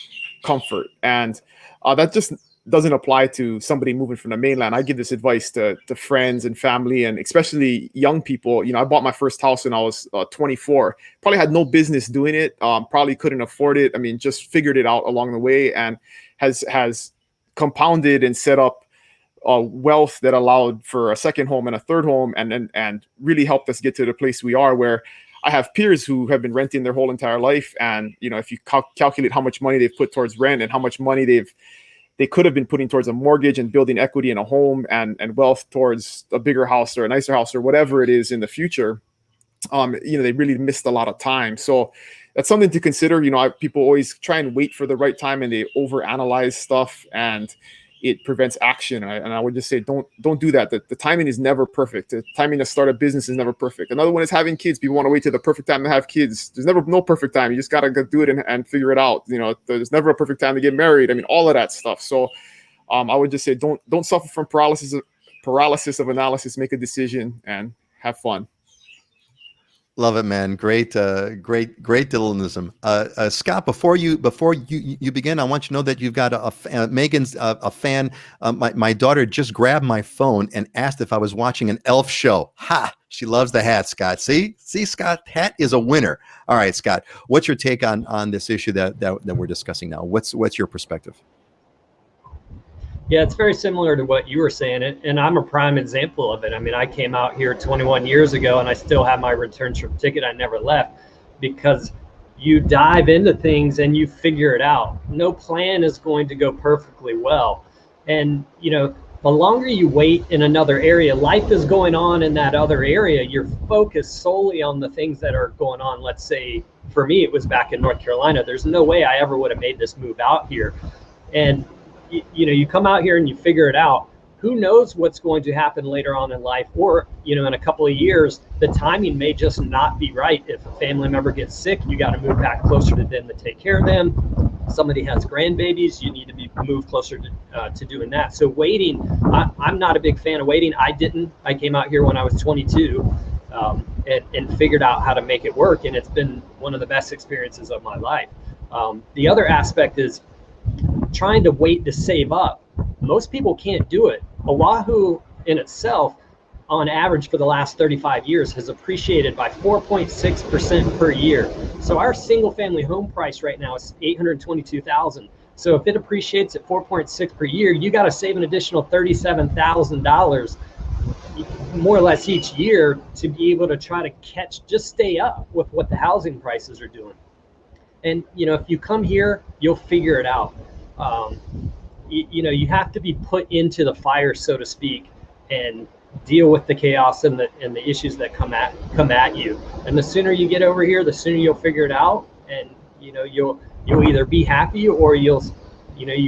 comfort. And that just doesn't apply to somebody moving from the mainland. I give this advice to friends and family, and especially young people. You know, I bought my first house when I was 24. Probably had no business doing it. Probably couldn't afford it. I mean, just figured it out along the way, and has compounded and set up wealth that allowed for a second home and a third home, and really helped us get to the place we are, where I have peers who have been renting their whole entire life. And, you know, if you calculate how much money they've put towards rent and how much money they could have been putting towards a mortgage and building equity in a home and wealth towards a bigger house or a nicer house or whatever it is in the future, you know, they really missed a lot of time. So that's something to consider. You know, people always try and wait for the right time, and they overanalyze stuff, and it prevents action. And I would just say, don't do that. The timing is never perfect. The timing to start a business is never perfect. Another one is having kids. People want to wait till the perfect time to have kids. There's never no perfect time. You just got to go do it and figure it out. You know, there's never a perfect time to get married. I mean, all of that stuff. So I would just say, don't suffer from paralysis of analysis. Make a decision and have fun. Love it, man. Great Dylanism. Scott, before you begin, I want you to know that you've got Megan's a fan. My daughter just grabbed my phone and asked if I was watching an elf show. Ha! She loves the hat, Scott. See, Scott, hat is a winner. All right, Scott, what's your take on this issue that we're discussing now? What's your perspective? Yeah, it's very similar to what you were saying, and I'm a prime example of it. I mean, I came out here 21 years ago, and I still have my return trip ticket. I never left, because you dive into things and you figure it out. No plan is going to go perfectly well. And, you know, the longer you wait in another area, life is going on in that other area. You're focused solely on the things that are going on. Let's say, for me, it was back in North Carolina. There's no way I ever would have made this move out here. And you know, you come out here and you figure it out. Who knows what's going to happen later on in life, or, you know, in a couple of years, the timing may just not be right. If a family member gets sick, you got to move back closer to them to take care of them. Somebody has grandbabies, you need to be moved closer to doing that. So waiting, I'm not a big fan of waiting. I came out here when I was 22 and figured out how to make it work. And it's been one of the best experiences of my life. The other aspect is trying to wait to save up. Most people can't do it. Oahu in itself, on average for the last 35 years, has appreciated by 4.6% per year. So our single family home price right now is $822,000. So if it appreciates at 4.6 per year, you got to save an additional $37,000 more or less each year to be able to try to stay up with what the housing prices are doing. And, you know, if you come here, you'll figure it out. You know, you have to be put into the fire, so to speak, and deal with the chaos and the issues that come at you. And the sooner you get over here, the sooner you'll figure it out. And, you know, you'll either be happy or you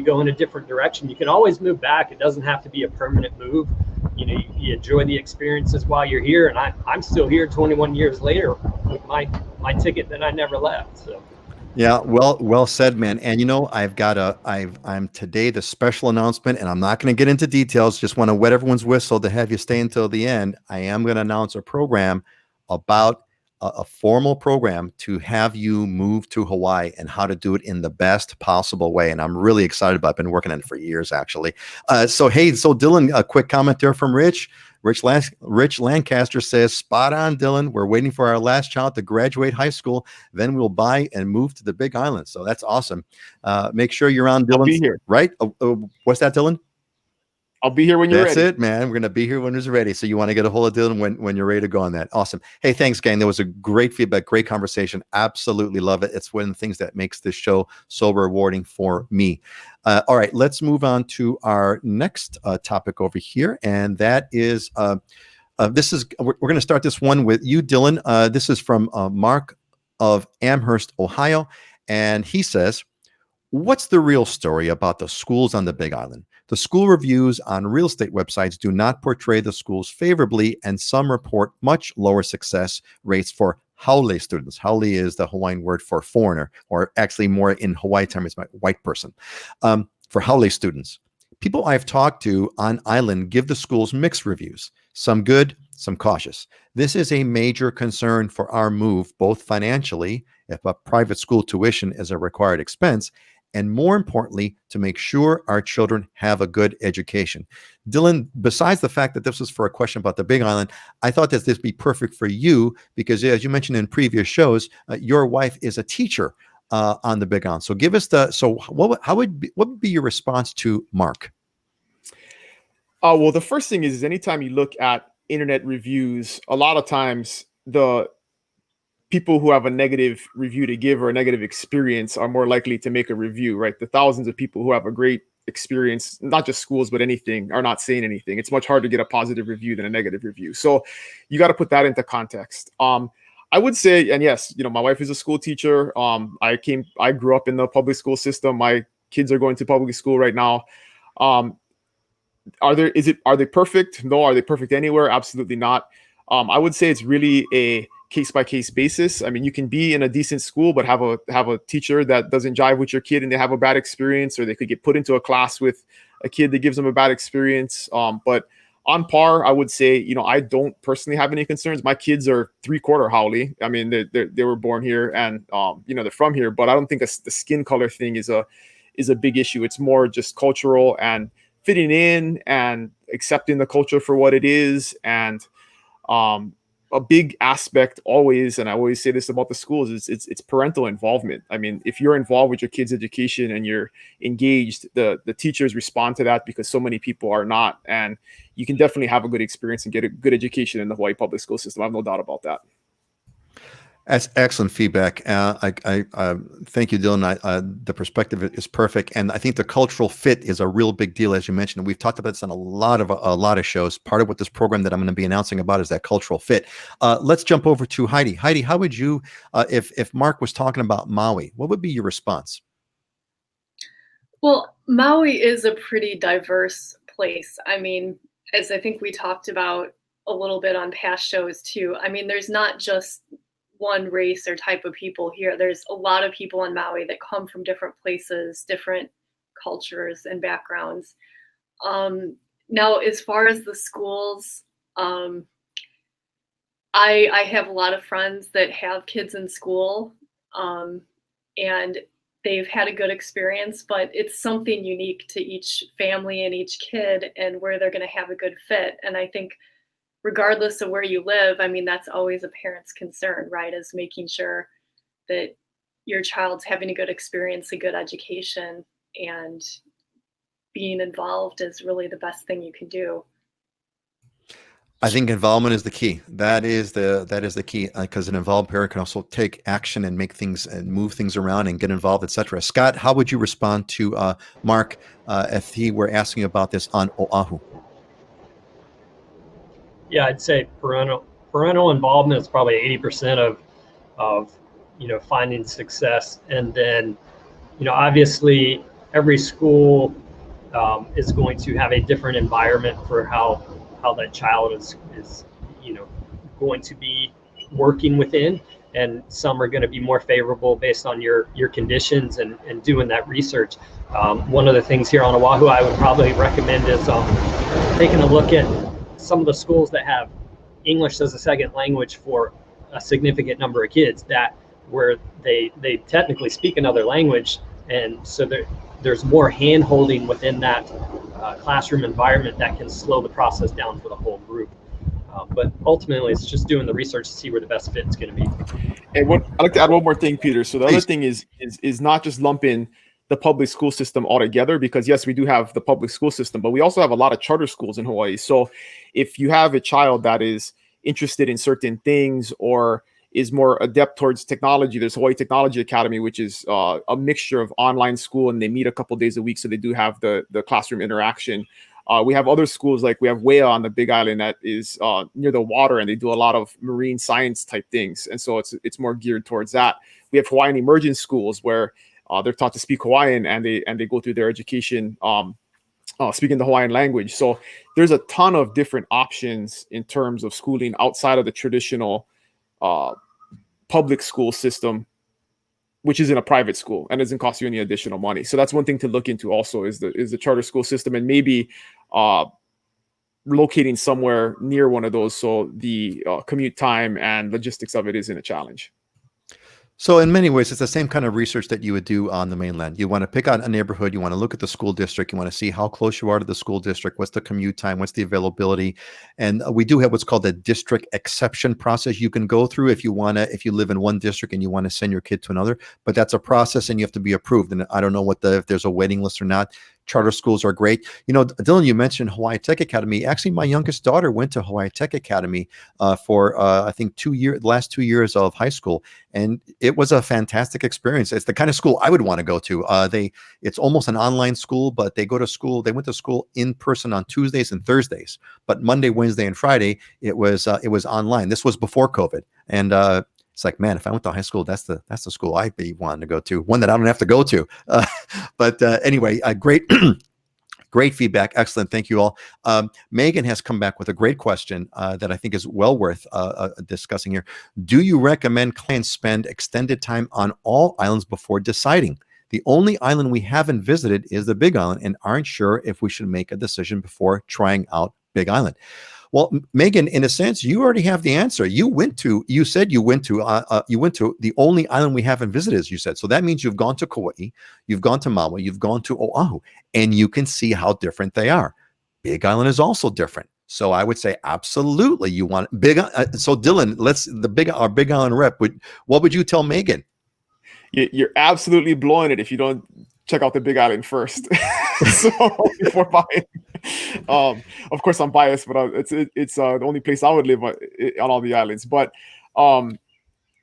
go in a different direction. You can always move back. It doesn't have to be a permanent move. You know, you enjoy the experiences while you're here. And I'm still here 21 years later with my ticket that I never left. So. Yeah, well said, man. And you know, I'm today the special announcement, and I'm not going to get into details. Just want to wet everyone's whistle to have you stay until the end. I am going to announce a program about a formal program to have you move to Hawaii and how to do it in the best possible way. And I'm really excited about it. I've been working on it for years, actually. So Dylan, a quick comment there from Rich. Rich Lancaster says, spot on, Dylan. We're waiting for our last child to graduate high school. Then we'll buy and move to the Big Island. So that's awesome. Make sure you're on Dylan. I'll be here. Right? What's that, Dylan? I'll be here when you're ready. That's it, man. We're going to be here when it's ready. So you want to get a hold of Dylan when you're ready to go on that. Awesome. Hey, thanks, gang. That was a great feedback, great conversation. Absolutely love it. It's one of the things that makes this show so rewarding for me. All right, let's move on to our next topic over here. And that is, we're going to start this one with you, Dylan. This is from Mark of Amherst, Ohio. And he says, what's the real story about the schools on the Big Island? The school reviews on real estate websites do not portray the schools favorably, and some report much lower success rates for haole students. Haole is the Hawaiian word for foreigner, or actually more in Hawaii term, it's my white person. For haole students, people I've talked to on island give the schools mixed reviews, some good, some cautious. This is a major concern for our move, both financially, if a private school tuition is a required expense, and more importantly, to make sure our children have a good education. Dylan, besides the fact that this was for a question about the Big Island, I thought that this would be perfect for you because, as you mentioned in previous shows, your wife is a teacher on the Big Island. So give us what would be your response to Mark? Well, the first thing is anytime you look at internet reviews, a lot of times the people who have a negative review to give or a negative experience are more likely to make a review, right? The thousands of people who have a great experience, not just schools, but anything, are not saying anything. It's much harder to get a positive review than a negative review. So you got to put that into context. I would say, and yes, my wife is a school teacher. I grew up in the public school system. My kids are going to public school right now. Are they perfect? No. Are they perfect anywhere? Absolutely not. I would say it's really a case-by-case basis. I mean, you can be in a decent school, but have a teacher that doesn't jive with your kid and they have a bad experience, or they could get put into a class with a kid that gives them a bad experience. But on par, I would say, I don't personally have any concerns. My kids are 3/4 haole. I mean, they were born here and, they're from here, but I don't think the skin color thing is a big issue. It's more just cultural and fitting in and accepting the culture for what it is. And, a big aspect always, and I always say this about the schools, is it's parental involvement. I mean, if you're involved with your kid's education and you're engaged, the teachers respond to that because so many people are not. And you can definitely have a good experience and get a good education in the Hawaii public school system. I have no doubt about that. That's excellent feedback. I thank you, Dylan. The perspective is perfect, and I think the cultural fit is a real big deal, as you mentioned. We've talked about this on a lot of shows. Part of what this program that I'm going to be announcing about is that cultural fit. Let's jump over to Heidi. Heidi, how would you, if Mark was talking about Maui, what would be your response? Well, Maui is a pretty diverse place. I mean, as I think we talked about a little bit on past shows too. I mean, there's not just one race or type of people here. There's a lot of people on Maui that come from different places, different cultures and backgrounds. Now, as far as the schools, I have a lot of friends that have kids in school, and they've had a good experience, but it's something unique to each family and each kid and where they're going to have a good fit. And I think regardless of where you live, I mean, that's always a parent's concern, right? Is making sure that your child's having a good experience, a good education, and being involved is really the best thing you can do. I think involvement is the key. That is the key, because an involved parent can also take action and make things and move things around and get involved, etc. Scott, how would you respond to Mark if he were asking about this on Oahu? Yeah, I'd say parental involvement is probably 80% of finding success, and then obviously every school is going to have a different environment for how that child is going to be working within, and some are going to be more favorable based on your conditions and doing that research. One of the things here on Oahu I would probably recommend is taking a look at some of the schools that have English as a second language for a significant number of kids, that where they technically speak another language, and so there's more hand holding within that classroom environment that can slow the process down for the whole group. But ultimately, it's just doing the research to see where the best fit is going to be. And I'd like to add one more thing, Peter. So the other thing is not just lumping the public school system altogether, because yes, we do have the public school system, but we also have a lot of charter schools in Hawaii. So if you have a child that is interested in certain things or is more adept towards technology, there's Hawaii Technology Academy, which is a mixture of online school, and they meet a couple days a week. So they do have the classroom interaction. We have other schools, like we have Wea on the Big Island that is near the water, and they do a lot of marine science type things, and so it's more geared towards that. We have Hawaiian immersion schools where they're taught to speak Hawaiian, and they go through their education speaking the Hawaiian language. So there's a ton of different options in terms of schooling outside of the traditional public school system, which is in a private school and doesn't cost you any additional money. So that's one thing to look into also is the charter school system, and maybe locating somewhere near one of those, so the commute time and logistics of it isn't a challenge. So in many ways, it's the same kind of research that you would do on the mainland. You want to pick out a neighborhood. You want to look at the school district. You want to see how close you are to the school district. What's the commute time? What's the availability? And we do have what's called a district exception process you can go through if you live in one district and you want to send your kid to another. But that's a process, and you have to be approved. And I don't know if there's a waiting list or not. Charter schools are great. Dylan, you mentioned Hawaii Tech Academy. Actually, my youngest daughter went to Hawaii Tech Academy for I think the last 2 years of high school, and it was a fantastic experience. It's the kind of school I would want to go to. It's almost an online school, but they went to school in person on Tuesdays and Thursdays, but Monday, Wednesday, and Friday it was online. This was before COVID, and it's like, man, if I went to high school, that's the school I'd be wanting to go to, one that I don't have to go to. But anyway, great, great feedback. Excellent. Thank you all. Megan has come back with a great question that I think is well worth discussing here. Do you recommend clients spend extended time on all islands before deciding? The only island we haven't visited is the Big Island, and aren't sure if we should make a decision before trying out Big Island. Well, Megan, in a sense, you already have the answer. You said you went to the only island we haven't visited, as you said. So that means you've gone to Kauai, you've gone to Maui, you've gone to Oahu, and you can see how different they are. Big Island is also different. So I would say absolutely you want Big. So Dylan, our Big Island rep. What would you tell Megan? You're absolutely blowing it if you don't check out the Big Island first. So before buying. Of course I'm biased, but it's the only place I would live on all the islands. But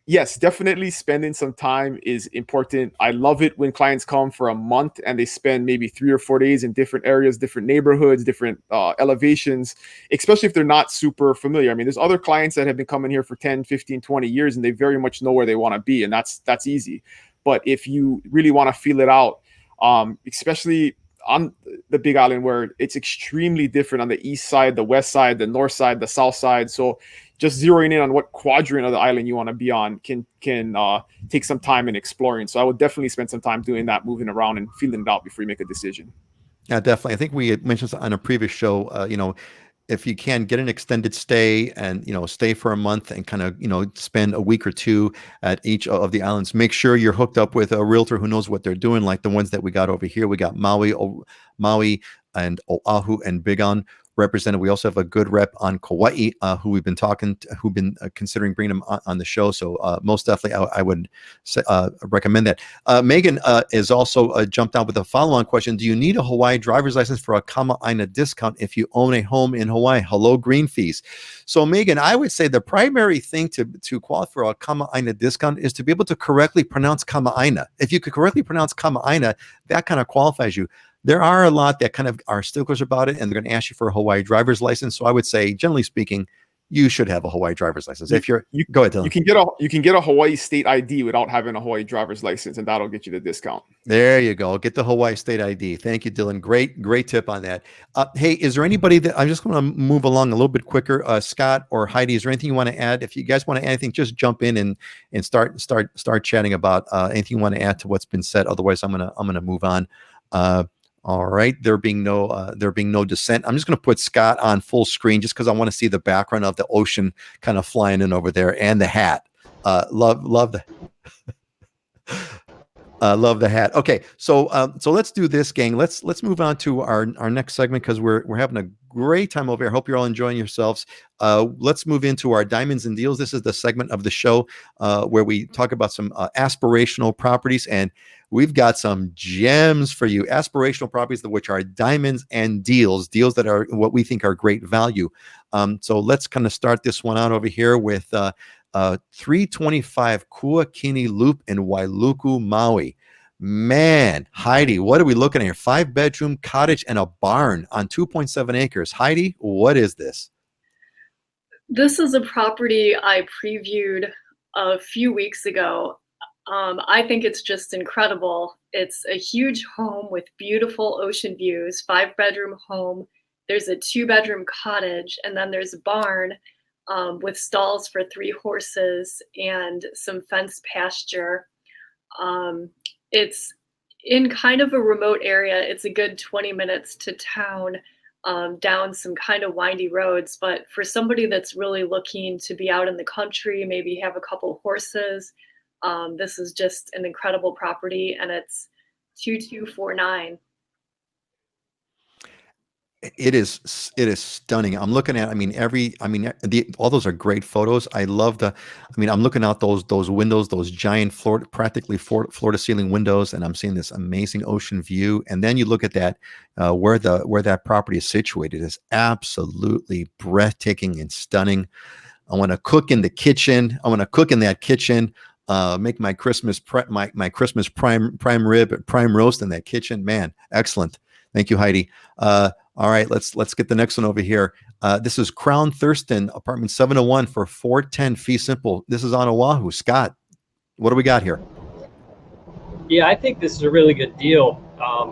yes, definitely spending some time is important. I love it when clients come for a month and they spend maybe 3 or 4 days in different areas, different neighborhoods, different elevations, especially if they're not super familiar. I mean, there's other clients that have been coming here for 10, 15, 20 years, and they very much know where they want to be, and that's easy. But if you really want to feel it out, especially on the Big Island, where it's extremely different on the east side, the west side, the north side, the south side. So just zeroing in on what quadrant of the island you want to be on can take some time in exploring. So I would definitely spend some time doing that, moving around and feeling it out before you make a decision. Yeah, definitely. I think we had mentioned on a previous show, if you can get an extended stay and, stay for a month and kind of, spend a week or two at each of the islands, make sure you're hooked up with a realtor who knows what they're doing, like the ones that we got over here. We got Maui and Oahu and Big Island represented. We also have a good rep on Kauai, who we've been talking to, who've been considering bringing them on the show. So most definitely, I would recommend that. Megan is also jumped out with a follow-on question. Do you need a Hawaii driver's license for a Akamaina discount if you own a home in Hawaii? Hello, green fees. So Megan, I would say the primary thing to qualify for a Akamaina discount is to be able to correctly pronounce Kama'aina. If you could correctly pronounce Kama'aina, that kind of qualifies you. There are a lot that kind of are sticklers about it, and they're going to ask you for a Hawaii driver's license. So I would say, generally speaking, you should have a Hawaii driver's license. Go ahead, Dylan. You can get a Hawaii state ID without having a Hawaii driver's license, and that'll get you the discount. There you go. Get the Hawaii state ID. Thank you, Dylan. Great tip on that. Hey, is there anybody that I'm just going to move along a little bit quicker? Scott or Heidi, is there anything you want to add? If you guys want to add anything, just jump in and start chatting about anything you want to add to what's been said. Otherwise, I'm gonna move on. All right, there being no dissent, I'm just going to put Scott on full screen just because I want to see the background of the ocean kind of flying in over there and the hat. Love the love the hat. Okay, so let's do this, gang. Let's move on to our next segment because we're having a great time over here. Hope you're all enjoying yourselves. Let's move into our Diamonds and Deals. This is the segment of the show where we talk about some aspirational properties, and we've got some gems for you. Aspirational properties, which are diamonds and deals that are what we think are great value. So let's kind of start this one out over here with 325 Kuakini Loop in Wailuku, Maui. Man, Heidi, what are we looking at here? 5-bedroom cottage and a barn on 2.7 acres. Heidi, what is this? This is a property I previewed a few weeks ago. I think it's just incredible. It's a huge home with beautiful ocean views, 5-bedroom home. There's a 2-bedroom cottage, and then there's a barn with stalls for 3 horses and some fenced pasture. It's in kind of a remote area. It's a good 20 minutes to town, down some kind of windy roads. But for somebody that's really looking to be out in the country, maybe have a couple horses, this is just an incredible property, and it's 2249. It is stunning. I'm looking at, all those are great photos. I love I'm looking out those windows, those giant practically floor to ceiling windows, and I'm seeing this amazing ocean view. And then you look at that, where that property is situated is absolutely breathtaking and stunning. I want to cook in the kitchen. I want to cook in that kitchen. Make my Christmas my Christmas prime rib, prime roast in that kitchen. Man, excellent. Thank you, Heidi. All right, let's get the next one over here. This is Crown Thurston, apartment 701 for $410 fee simple. This is on Oahu. Scott, what do we got here? Yeah, I think this is a really good deal.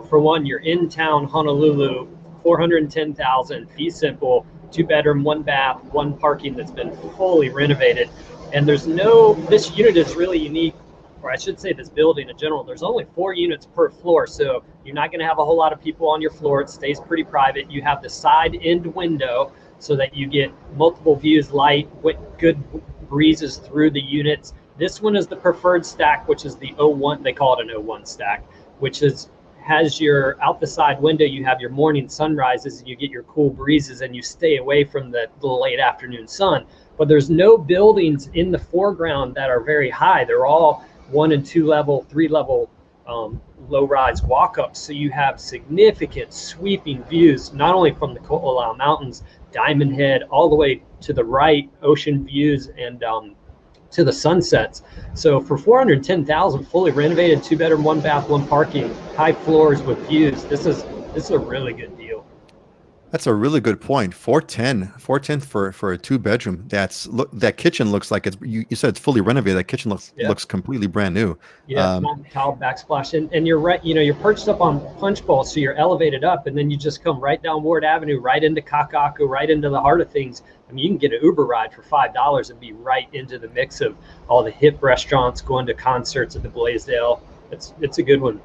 For one, you're in town, Honolulu, $410,000 fee simple, 2-bedroom, 1 bath, 1 parking that's been fully renovated. And this unit is really unique, or I should say this building in general. There's only 4 units per floor, so you're not going to have a whole lot of people on your floor. It stays pretty private. You have the side end window so that you get multiple views, light, good breezes through the units. This one is the preferred stack, which is the 01. They call it an 01 stack, which has your out the side window. You have your morning sunrises, and you get your cool breezes, and you stay away from the late afternoon sun. But there's no buildings in the foreground that are very high. They're all 1 and 2 level, 3 level low-rise walk-ups. So you have significant sweeping views, not only from the Ko'olau Mountains, Diamond Head, all the way to the right, ocean views, and to the sunsets. So for $410,000, fully renovated, 2-bedroom, 1 bath, 1 parking, high floors with views, this is a really good deal. That's a really good point. 410 for a 2-bedroom. That kitchen looks like you said it's fully renovated. That kitchen looks completely brand new. Yeah, tile backsplash, and you're right. You're perched up on Punch Bowl, so you're elevated up, and then you just come right down Ward Avenue, right into Kaka'ako, right into the heart of things. I mean, you can get an Uber ride for $5 and be right into the mix of all the hip restaurants, going to concerts at the Blaisdell. It's a good one.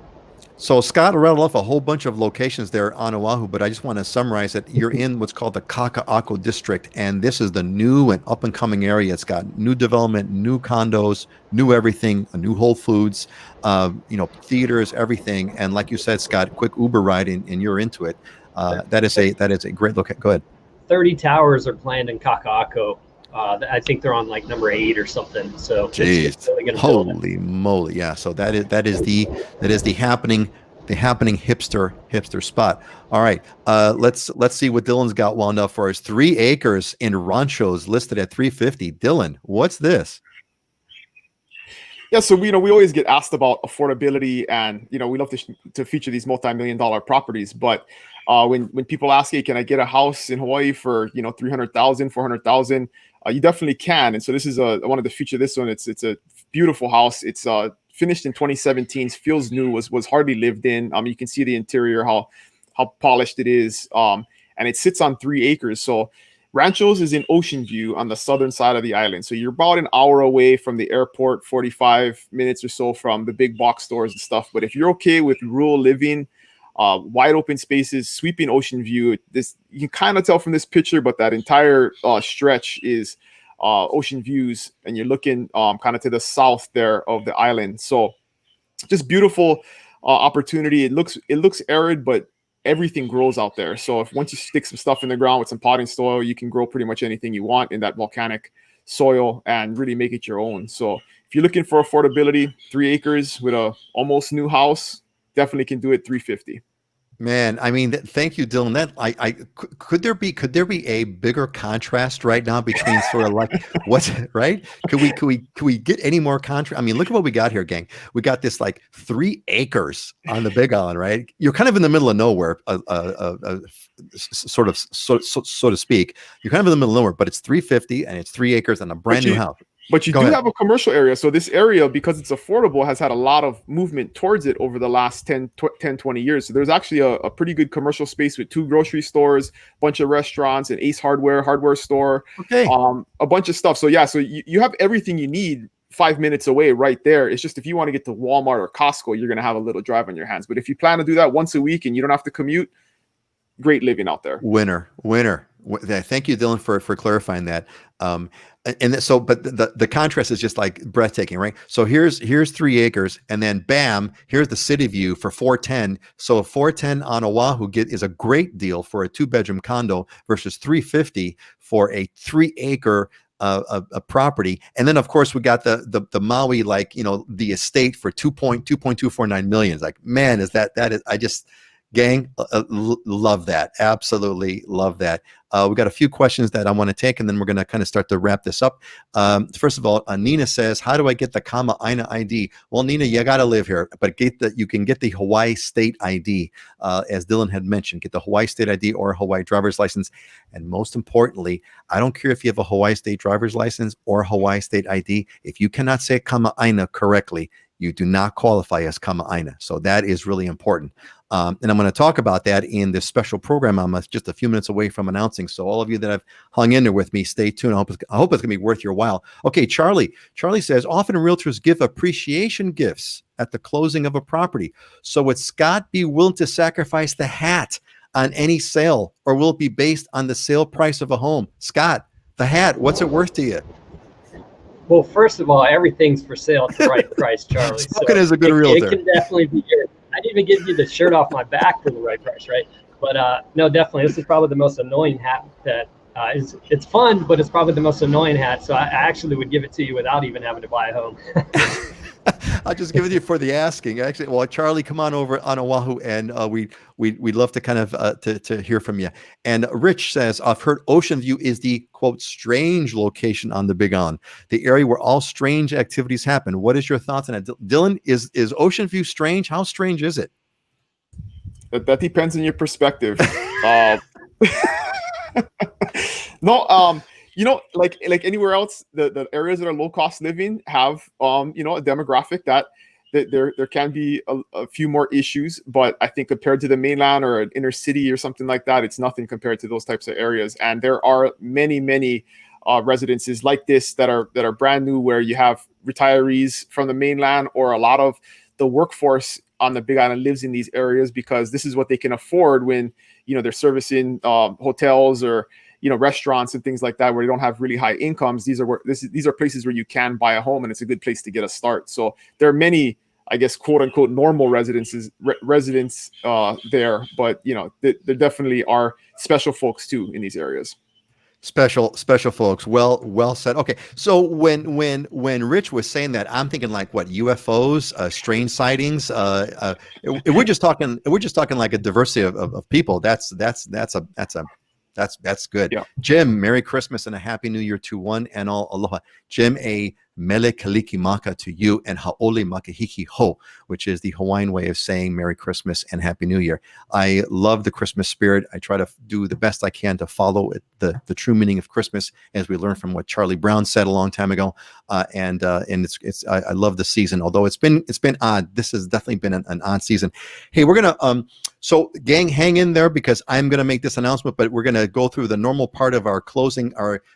So Scott rattled off a whole bunch of locations there on Oahu, but I just want to summarize that you're in what's called the Kaka'ako district, and this is the new and up and coming area. It's got new development, new condos, new everything, a new Whole Foods, theaters, everything. And like you said, Scott, quick Uber ride and you're into it. That is a great look. Go ahead. 30 towers are planned in Kaka'ako. I think they're on like number 8 or something. So jeez, really holy moly, yeah. So that is the happening hipster spot. All right, let's see what Dylan's got wound up for us. 3 acres in Ranchos listed at $350. Dylan, what's this? Yeah, so we always get asked about affordability, and we love to feature these multi-million-dollar properties. But when people ask, hey, can I get a house in Hawaii for $300,000, $400,000? You definitely can. And so this is I wanted to feature this one. It's a beautiful house. It's finished in 2017. Feels new. Was hardly lived in. You can see the interior, how polished it is. And it sits on 3 acres. So Ranchos is in Ocean View on the southern side of the island. So you're about an hour away from the airport, 45 minutes or so from the big box stores and stuff. But if you're okay with rural living, wide open spaces, sweeping ocean view, you can kind of tell from this picture, but that entire stretch is ocean views, and you're looking kind of to the south there of the island. So just beautiful opportunity. It looks arid, but everything grows out there. So once you stick some stuff in the ground with some potting soil, you can grow pretty much anything you want in that volcanic soil and really make it your own. So if you're looking for affordability, 3 acres with a almost new house, definitely can do it $350. Man, I mean, thank you, Dylan. Could there be a bigger contrast right now between sort of like what's right? Could we get any more contrast? I mean, look at what we got here, gang. We got this like 3 acres on the Big Island, right? You're kind of in the middle of nowhere, sort of, so to speak. You're kind of in the middle of nowhere, but it's 350 and it's 3 acres and a brand new house. But you Go do ahead. have a commercial area. So this area, because it's affordable, has had a lot of movement towards it over the last 10, 20 years. So there's actually a pretty good commercial space with 2 grocery stores, a bunch of restaurants, an Ace hardware store, Okay. a bunch of stuff. So yeah, so you have everything you need 5 minutes away right there. It's just if you want to get to Walmart or Costco, you're going to have a little drive on your hands. But if you plan to do that once a week and you don't have to commute, great living out there. Winner. Thank you, Dylan, for clarifying that. But the contrast is just like breathtaking, right? So here's 3 acres, and then bam, here's the city view for 410. So 410 on Oahu is a great deal for a 2-bedroom condo versus 350 for a 3-acre a property. And then of course we got the Maui, like, the estate for 2.249 million. It's like, man, I just, gang, love that. Absolutely love that. We got a few questions that I want to take, and then we're going to kind of start to wrap this up. First of all, Nina says, how do I get the Akamaina ID? Well, Nina, you got to live here, but you can get the Hawaii State ID, as Dylan had mentioned. Get the Hawaii State ID or a Hawaii driver's license. And most importantly, I don't care if you have a Hawaii State driver's license or Hawaii State ID. If you cannot say Akamaina correctly, you do not qualify as Akamaina. So that is really important. And I'm going to talk about that in this special program I'm just a few minutes away from announcing. So all of you that have hung in there with me, stay tuned. I hope it's going to be worth your while. Okay, Charlie says, often realtors give appreciation gifts at the closing of a property. So would Scott be willing to sacrifice the hat on any sale, or will it be based on the sale price of a home? Scott, the hat, what's it worth to you? Well, first of all, everything's for sale at the right price, Charlie. Spoken as a good realtor. It can definitely be yours. I'd even give you the shirt off my back for the right price, right? But no, definitely, this is probably the most annoying hat that it's fun, but it's probably the most annoying hat. So I actually would give it to you without even having to buy a home. I'll just give it to you for the asking. Actually, well, Charlie, come on over on Oahu, and we'd love to kind of to hear from you. And Rich says, I've heard Ocean View is the quote strange location on the Big Island, the area where all strange activities happen. What is your thoughts on that, Dylan? Is Ocean View strange? How strange is it? That depends on your perspective. No, like anywhere else, the areas that are low cost living have a demographic that there can be a few more issues, but I think compared to the mainland or an inner city or something like that, it's nothing compared to those types of areas. And there are many residences like this that are brand new, where you have retirees from the mainland, or a lot of the workforce on the Big Island lives in these areas because this is what they can afford when they're servicing hotels or restaurants and things like that, where they don't have really high incomes. These are places where you can buy a home, and it's a good place to get a start. So there are many, I guess, quote unquote normal residents there, but there definitely are special folks too in these areas. Special folks. Well said. Okay, so when Rich was saying that, I'm thinking like what, UFOs, strange sightings. We're just talking like a diversity of people. That's good. Yeah. Jim, Merry Christmas and a Happy New Year to one and all. Aloha. Jim, a mele kaliki maka to you, and haole makahiki ho, which is the Hawaiian way of saying Merry Christmas and Happy New Year. I love the Christmas spirit. I try to do the best I can to follow the true meaning of Christmas, as we learned from what Charlie Brown said a long time ago. And I love the season, although it's been odd. This has definitely been an odd season. Hey, we're gonna so gang, hang in there, because I'm gonna make this announcement, but we're gonna go through the normal part of our closing.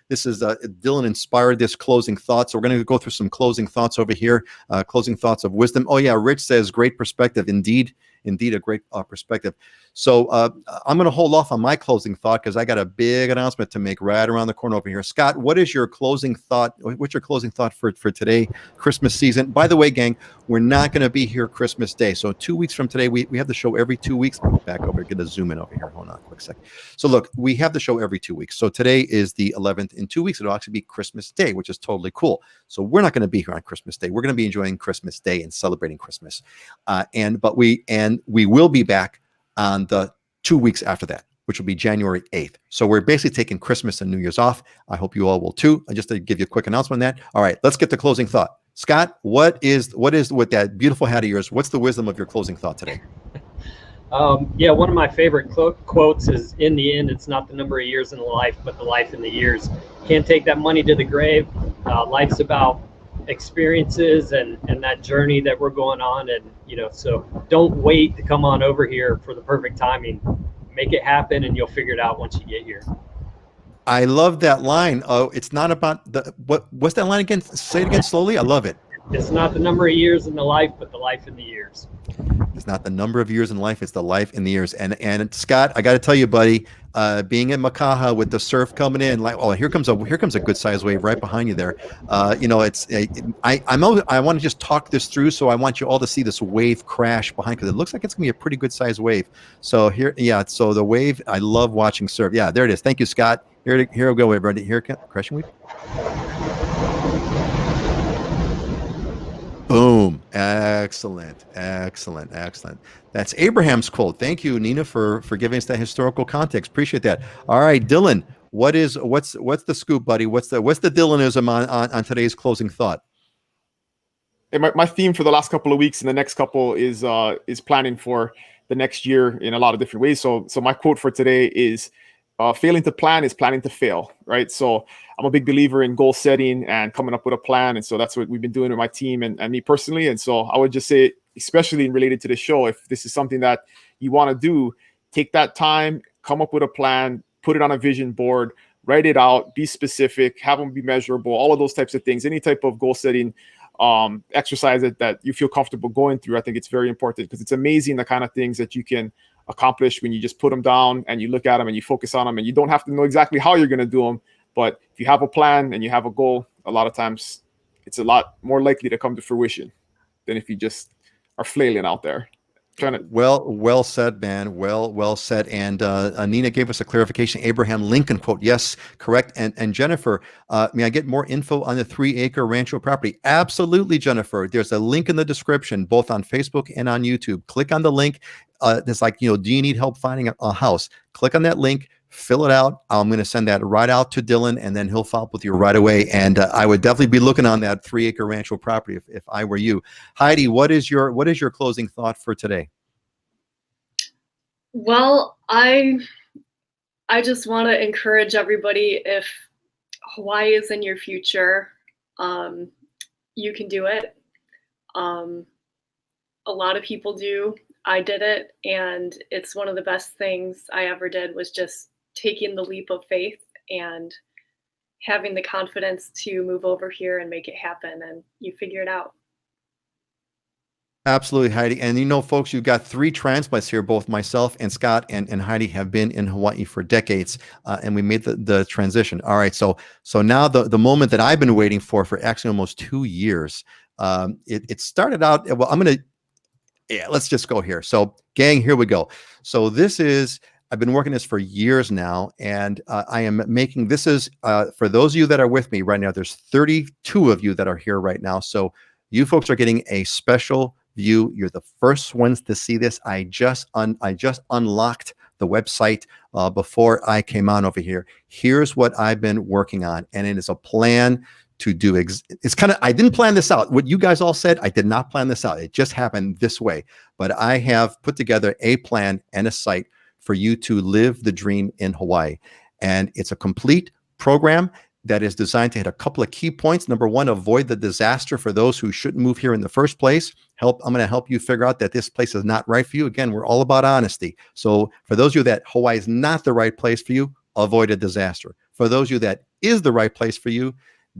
This is Dylan inspired this closing thought, so we're gonna go through some closing thoughts over here, closing thoughts of wisdom. Oh yeah, Rich says great perspective. Indeed a great perspective. So I'm going to hold off on my closing thought, because I got a big announcement to make right around the corner over here. Scott, what is your closing thought? What's your closing thought for today, Christmas season? By the way, gang, we're not going to be here Christmas Day. So 2 weeks from today, we have the show every 2 weeks. Back over, get a zoom in over here. Hold on a quick second. So look, we have the show every 2 weeks. So today is the 11th. In 2 weeks, it'll actually be Christmas Day, which is totally cool. So we're not going to be here on Christmas Day. We're going to be enjoying Christmas Day and celebrating Christmas. But we will be back on the 2 weeks after that, which will be January 8th. So we're basically taking Christmas and New Year's off. I hope you all will too. And just to give you a quick announcement on that. All right, let's get to closing thought. Scott, what is with that beautiful hat of yours? What's the wisdom of your closing thought today? Yeah, one of my favorite quotes is, in the end, it's not the number of years in life, but the life in the years. Can't take that money to the grave. Life's about experiences and that journey that we're going on. And, so don't wait to come on over here for the perfect timing. Make it happen, and you'll figure it out once you get here. I love that line. Oh, it's not about what's that line again? Say it again slowly. I love it. It's not the number of years in the life, but the life in the years. It's not the number of years in life, it's the life in the years. And Scott, I got to tell you, buddy, being in Makaha with the surf coming in, like, oh, here comes a good size wave right behind you there. I want to just talk this through, so I want you all to see this wave crash behind, because it looks like it's gonna be a pretty good size wave. So here, yeah. So the wave, I love watching surf. Yeah, there it is. Thank you, Scott. Here we go, everybody. Here, crashing wave. Boom. Excellent. That's Abraham's quote. Thank you, Nina, for giving us that historical context. Appreciate that. All right, Dylan, what's the scoop, buddy? What's the Dylanism on today's closing thought? Hey, my theme for the last couple of weeks and the next couple is planning for the next year in a lot of different ways. So my quote for today is, failing to plan is planning to fail, right? So I'm a big believer in goal setting and coming up with a plan. And so that's what we've been doing with my team and me personally. And so I would just say, especially related to the show, if this is something that you want to do, take that time, come up with a plan, put it on a vision board, write it out, be specific, have them be measurable, all of those types of things. Any type of goal setting exercise that you feel comfortable going through, I think it's very important, because it's amazing the kind of things that you can accomplish when you just put them down and you look at them and you focus on them, and you don't have to know exactly how you're going to do them. But if you have a plan and you have a goal, a lot of times it's a lot more likely to come to fruition than if you just are flailing out there. Well said, man. Well said. And Nina gave us a clarification. Abraham Lincoln quote. Yes, correct. And Jennifer, may I get more info on the 3-acre rancho property? Absolutely, Jennifer. There's a link in the description, both on Facebook and on YouTube. Click on the link. It's like, do you need help finding a house? Click on that link, fill it out. I'm going to send that right out to Dylan, and then he'll follow up with you right away. And I would definitely be looking on that 3-acre rancho property if I were you. Heidi, what is your closing thought for today? Well, I just want to encourage everybody, if Hawaii is in your future, you can do it. A lot of people do. I did it, and it's one of the best things I ever did, was just taking the leap of faith and having the confidence to move over here and make it happen, and you figure it out. Absolutely, Heidi. And folks, you've got 3 transplants here. Both myself and Scott and Heidi have been in Hawaii for decades, and we made the transition. All right, so now the moment that I've been waiting for actually almost 2 years. It started out, well, let's just go here. So gang, here we go. So I've been working this for years now, and I am making, this is, for those of you that are with me right now, there's 32 of you that are here right now. So you folks are getting a special view. You're the first ones to see this. I just unlocked the website before I came on over here. Here's what I've been working on, and it is a plan to do. It's kind of, I didn't plan this out. What you guys all said, I did not plan this out. It just happened this way. But I have put together a plan and a site for you to live the dream in Hawaii. And it's a complete program that is designed to hit a couple of key points. Number one, avoid the disaster for those who shouldn't move here in the first place. I'm going to help you figure out that this place is not right for you. Again, we're all about honesty. So for those of you that Hawaii is not the right place for you, avoid a disaster. For those of you that is the right place for you,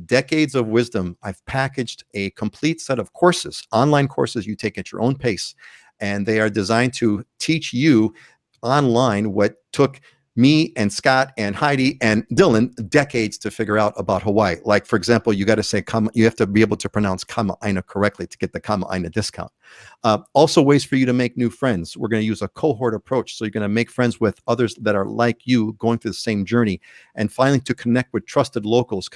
decades of wisdom. I've packaged a complete set of courses, online courses you take at your own pace, and they are designed to teach you online what took me and Scott and Heidi and Dylan decades to figure out about Hawaii. Like, for example, you got to say, you have to be able to pronounce Akamaina correctly to get the Akamaina discount. Also, ways for you to make new friends. We're going to use a cohort approach. So you're going to make friends with others that are like you, going through the same journey. And finally, to connect with trusted locals,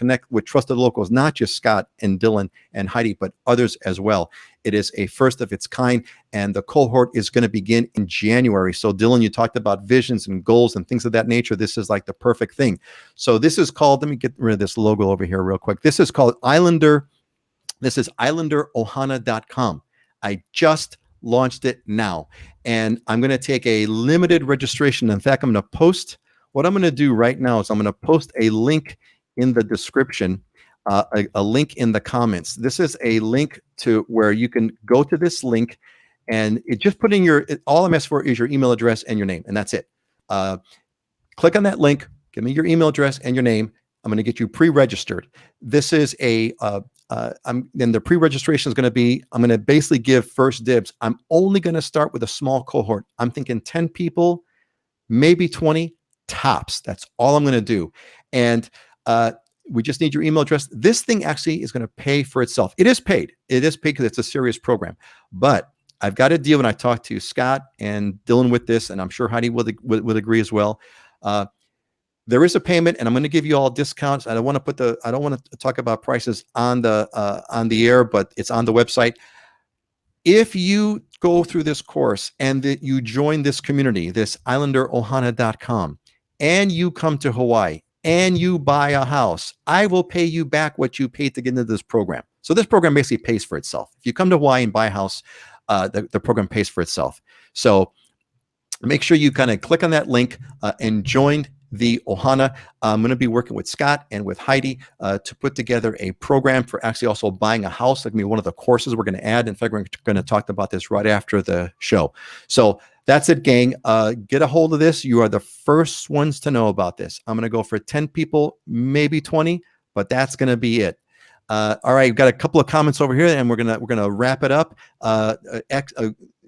not just Scott and Dylan and Heidi, but others as well. It is a first of its kind, and the cohort is going to begin in January. So Dylan, you talked about visions and goals and things of that nature. This is like the perfect thing. So this is called, let me get rid of this logo over here real quick. This is called Islander. This is islanderohana.com. I just launched it now, and I'm going to take a limited registration. In fact, what I'm going to do right now is I'm going to post a link in the description, a link in the comments. This is a link to where you can go to this link, and just put in all I'm asking for is your email address and your name, and that's it. Click on that link, give me your email address and your name. I'm going to get you pre-registered. This is then the pre-registration is going to be, I'm going to basically give first dibs. I'm only going to start with a small cohort. I'm thinking 10 people, maybe 20 tops. That's all I'm going to do. And we just need your email address. This thing actually is going to pay for itself. It is paid. It is paid because it's a serious program. But I've got a deal, and I talked to Scott and Dylan with this, and I'm sure Heidi would agree as well. There is a payment, and I'm going to give you all discounts. I don't want to talk about prices on the air, but it's on the website. If you go through this course and that you join this community, this islanderohana.com, and you come to Hawaii and you buy a house, I will pay you back what you paid to get into this program. So this program basically pays for itself. If you come to Hawaii and buy a house, the program pays for itself. So make sure you kind of click on that link and join the Ohana. I'm going to be working with Scott and with Heidi to put together a program for actually also buying a house. That's going to be one of the courses we're going to add. In fact, we're going to talk about this right after the show. So that's it, gang. Get a hold of this. You are the first ones to know about this. I'm going to go for 10 people, maybe 20, but that's going to be it. All right, we've got a couple of comments over here, and we're gonna wrap it up.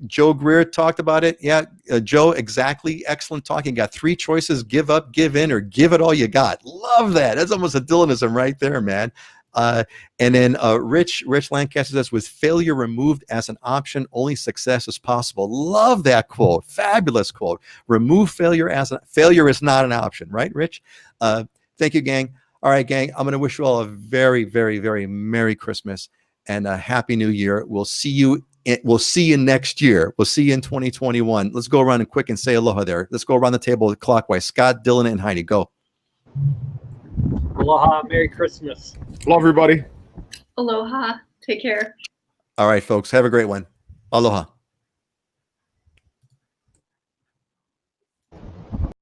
Joe Greer talked about it. Yeah, Joe, exactly. Excellent talking. Got 3 choices: give up, give in, or give it all you got. Love that. That's almost a Dylanism right there, man. And then Rich Lancaster says, with failure removed as an option, only success is possible. Love that quote. Fabulous quote. Remove failure failure is not an option, right, Rich? Thank you, gang. All right, gang, I'm going to wish you all a very, very, very Merry Christmas and a Happy New Year. We'll see you next year. We'll see you in 2021. Let's go around and quick and say aloha there. Let's go around the table clockwise. Scott, Dylan, and Heidi, go. Aloha, Merry Christmas. Love everybody. Aloha. Take care. All right, folks, have a great one. Aloha.